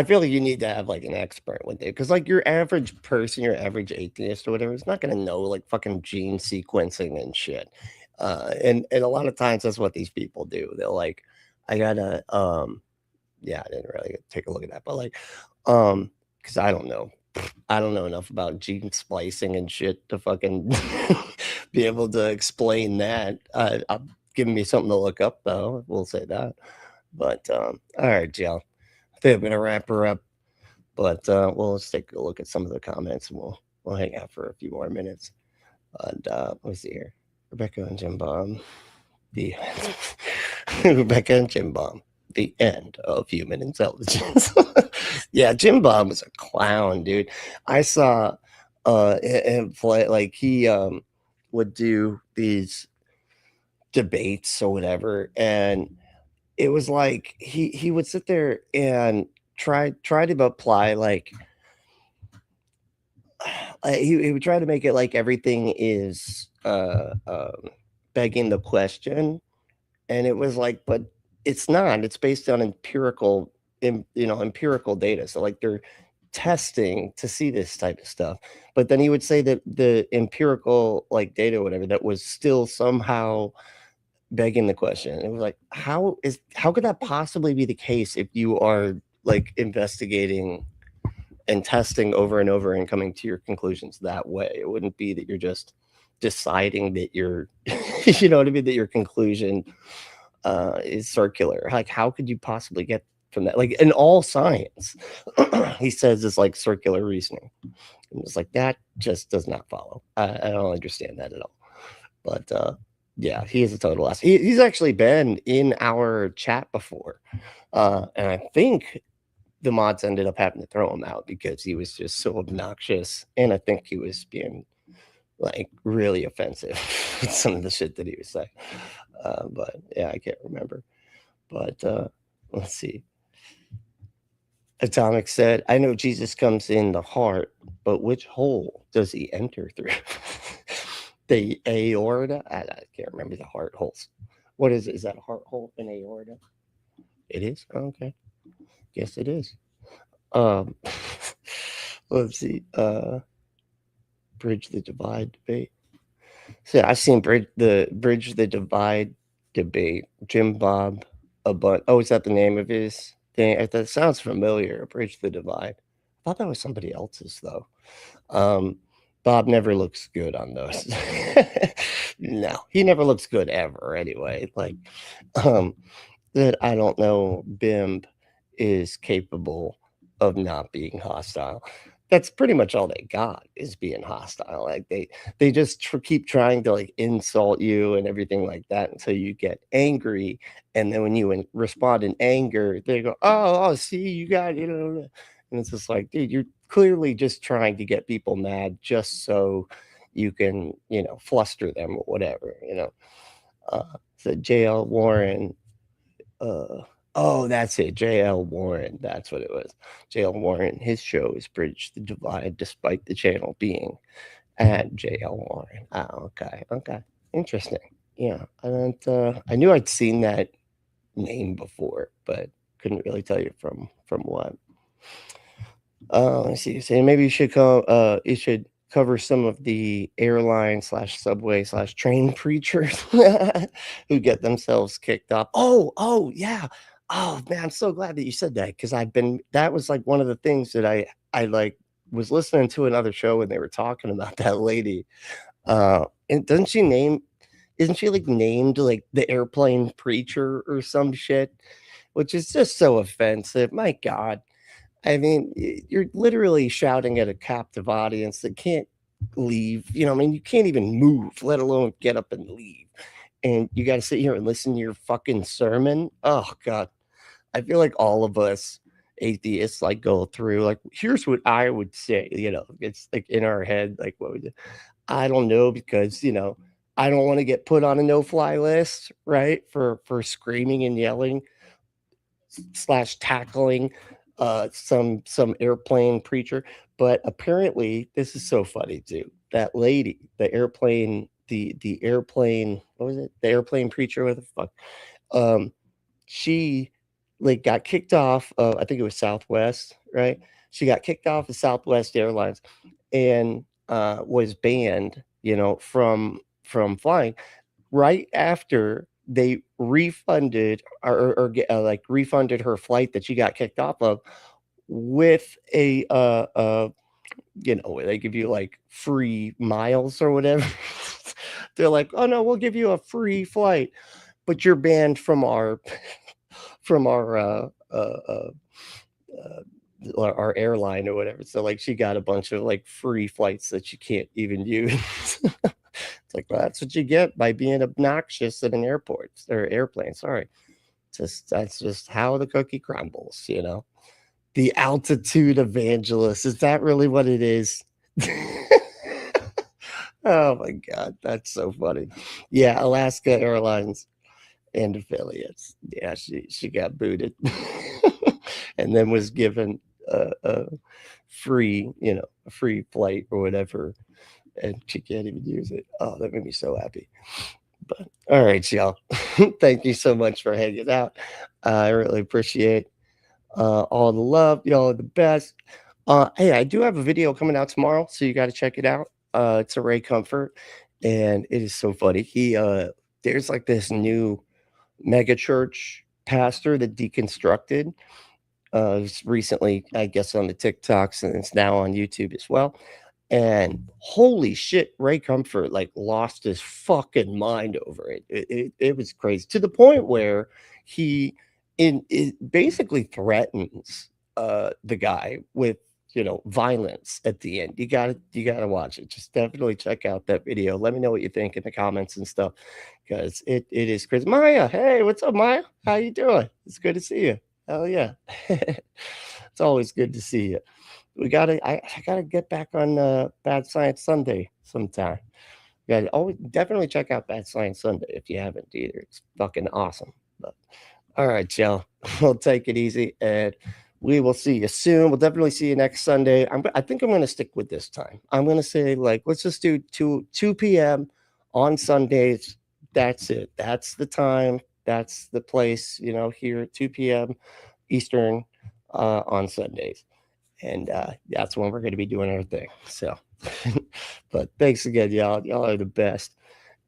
feel like you need to have like an expert with it, because like your average person, your average atheist or whatever, is not going to know like fucking gene sequencing and shit. And a lot of times that's what these people do. They'll like, I gotta yeah, I didn't really take a look at that, but like because I don't know enough about gene splicing and shit to fucking be able to explain that. Giving me something to look up, though. We'll say that. But all right, Jill. I think I'm gonna wrap her up. But let's take a look at some of the comments, and we'll hang out for a few more minutes. And let's see here. Rebecca and Jim Bomb. The Rebecca and Jim Bomb. The end of human intelligence. Yeah, Jim Bomb was a clown, dude. I saw him play, like, he would do these debates or whatever, and it was like he would sit there and try to apply, like, he would try to make it like everything is begging the question, and it was like, but it's not. It's based on empirical data. So like they're testing to see this type of stuff, but then he would say that the empirical like data or whatever that was still somehow begging the question. It was like, how could that possibly be the case if you are like investigating and testing over and over and coming to your conclusions that way? It wouldn't be that you're just deciding that you're you know what I mean, that your conclusion is circular. Like, how could you possibly get from that? Like, in all science, he says it's like circular reasoning. And it's like, that just does not follow. I don't understand that at all. But yeah, he is a total ass. He's actually been in our chat before, and I think the mods ended up having to throw him out because he was just so obnoxious, and I think he was being like really offensive with some of the shit that he was saying. But yeah, I can't remember. But let's see. Atomic said, I know Jesus comes in the heart, but which hole does he enter through? The aorta? I can't remember the heart holes. What is it? Is that a heart hole in aorta? It is? Okay. Yes, it is. Let's see. Bridge the Divide debate. So I've seen Bridge the Divide debate. Jim Bob is that the name of his thing? That sounds familiar. Bridge the Divide. I thought that was somebody else's though. Bob never looks good on those. No, he never looks good ever anyway. Like that I don't know Bimb is capable of not being hostile. that's pretty much all they got is being hostile. Like they just keep trying to like insult you and everything like that until you get angry, and then when you respond in anger, they go, oh, see, you got, and it's just like, dude, you're clearly just trying to get people mad just so you can, fluster them or whatever, So J.L. Warren, oh, that's it. J.L. Warren. That's what it was. J.L. Warren. His show is Bridge the Divide, despite the channel being at J.L. Warren. Oh, okay. Okay. Interesting. Yeah. I knew I'd seen that name before, but couldn't really tell you from what. Let's see. So maybe you should cover some of the airline / subway / train preachers who get themselves kicked off. Oh, yeah. Oh man, I'm so glad that you said that, because that was like one of the things that I like was listening to another show when they were talking about that lady. And isn't she like named like the airplane preacher or some shit, which is just so offensive. My God. I mean, you're literally shouting at a captive audience that can't leave. You can't even move, let alone get up and leave. And you got to sit here and listen to your fucking sermon. Oh, God. I feel like all of us atheists like go through, like, here's what I would say, it's like in our head, like, what would you, I don't know, because, I don't want to get put on a no-fly list, right? For screaming and yelling / tackling some airplane preacher. But apparently this is so funny too. That lady, the airplane, the airplane, what was it? The airplane preacher, what the fuck? She like got kicked off of, I think it was Southwest, right? She got kicked off of Southwest Airlines and was banned, from flying right after they refunded or refunded her flight that she got kicked off of with a they give you like free miles or whatever. They're like, oh no, we'll give you a free flight, but you're banned from our our airline or whatever. So like she got a bunch of like free flights that you can't even use. It's like, well, that's what you get by being obnoxious at an airport or airplane. Sorry. That's just how the cookie crumbles, The altitude evangelist. Is that really what it is? Oh my God, that's so funny. Yeah, Alaska Airlines and affiliates. Yeah, she got booted and then was given a free, a free flight or whatever, and she can't even use it. Oh, that made me so happy. But all right, y'all. Thank you so much for hanging out. I really appreciate all the love. Y'all are the best. Hey, I do have a video coming out tomorrow, so you got to check it out. It's a Ray Comfort, and it is so funny. There's like this new mega church pastor that deconstructed recently, I guess, on the TikToks, and it's now on YouTube as well. And holy shit, Ray Comfort like lost his fucking mind over it. It was crazy, to the point where he basically threatens the guy with violence at the end. You gotta watch it. Just definitely check out that video. Let me know what you think in the comments and stuff, because it is crazy. Maya, hey, what's up, Maya? How you doing? It's good to see you. Hell yeah. It's always good to see you. I gotta get back on Bad Science Sunday sometime. Definitely check out Bad Science Sunday if you haven't either. It's fucking awesome. But all right, y'all. We'll take it easy, and we will see you soon. We'll definitely see you next Sunday. I think I'm going to stick with this time. I'm going to say, like, let's just do 2 p.m. on Sundays. That's it. That's the time. That's the place, here at 2 p.m. Eastern on Sundays. And that's when we're going to be doing our thing. So, but thanks again, y'all. Y'all are the best.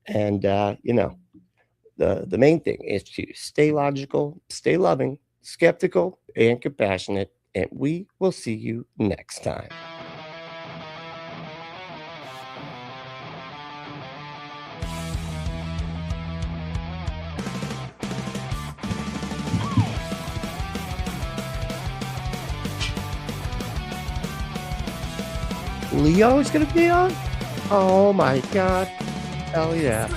And, the main thing is to stay logical, stay loving, skeptical, and compassionate. And we will see you next time. Leo is going to be on? Oh my God. Hell yeah.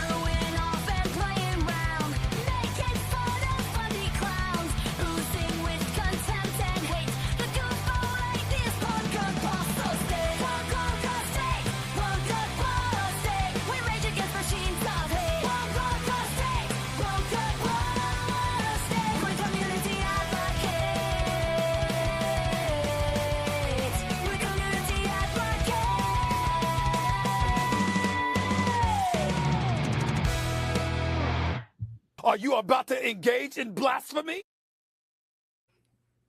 Are you about to engage in blasphemy?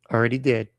Already did.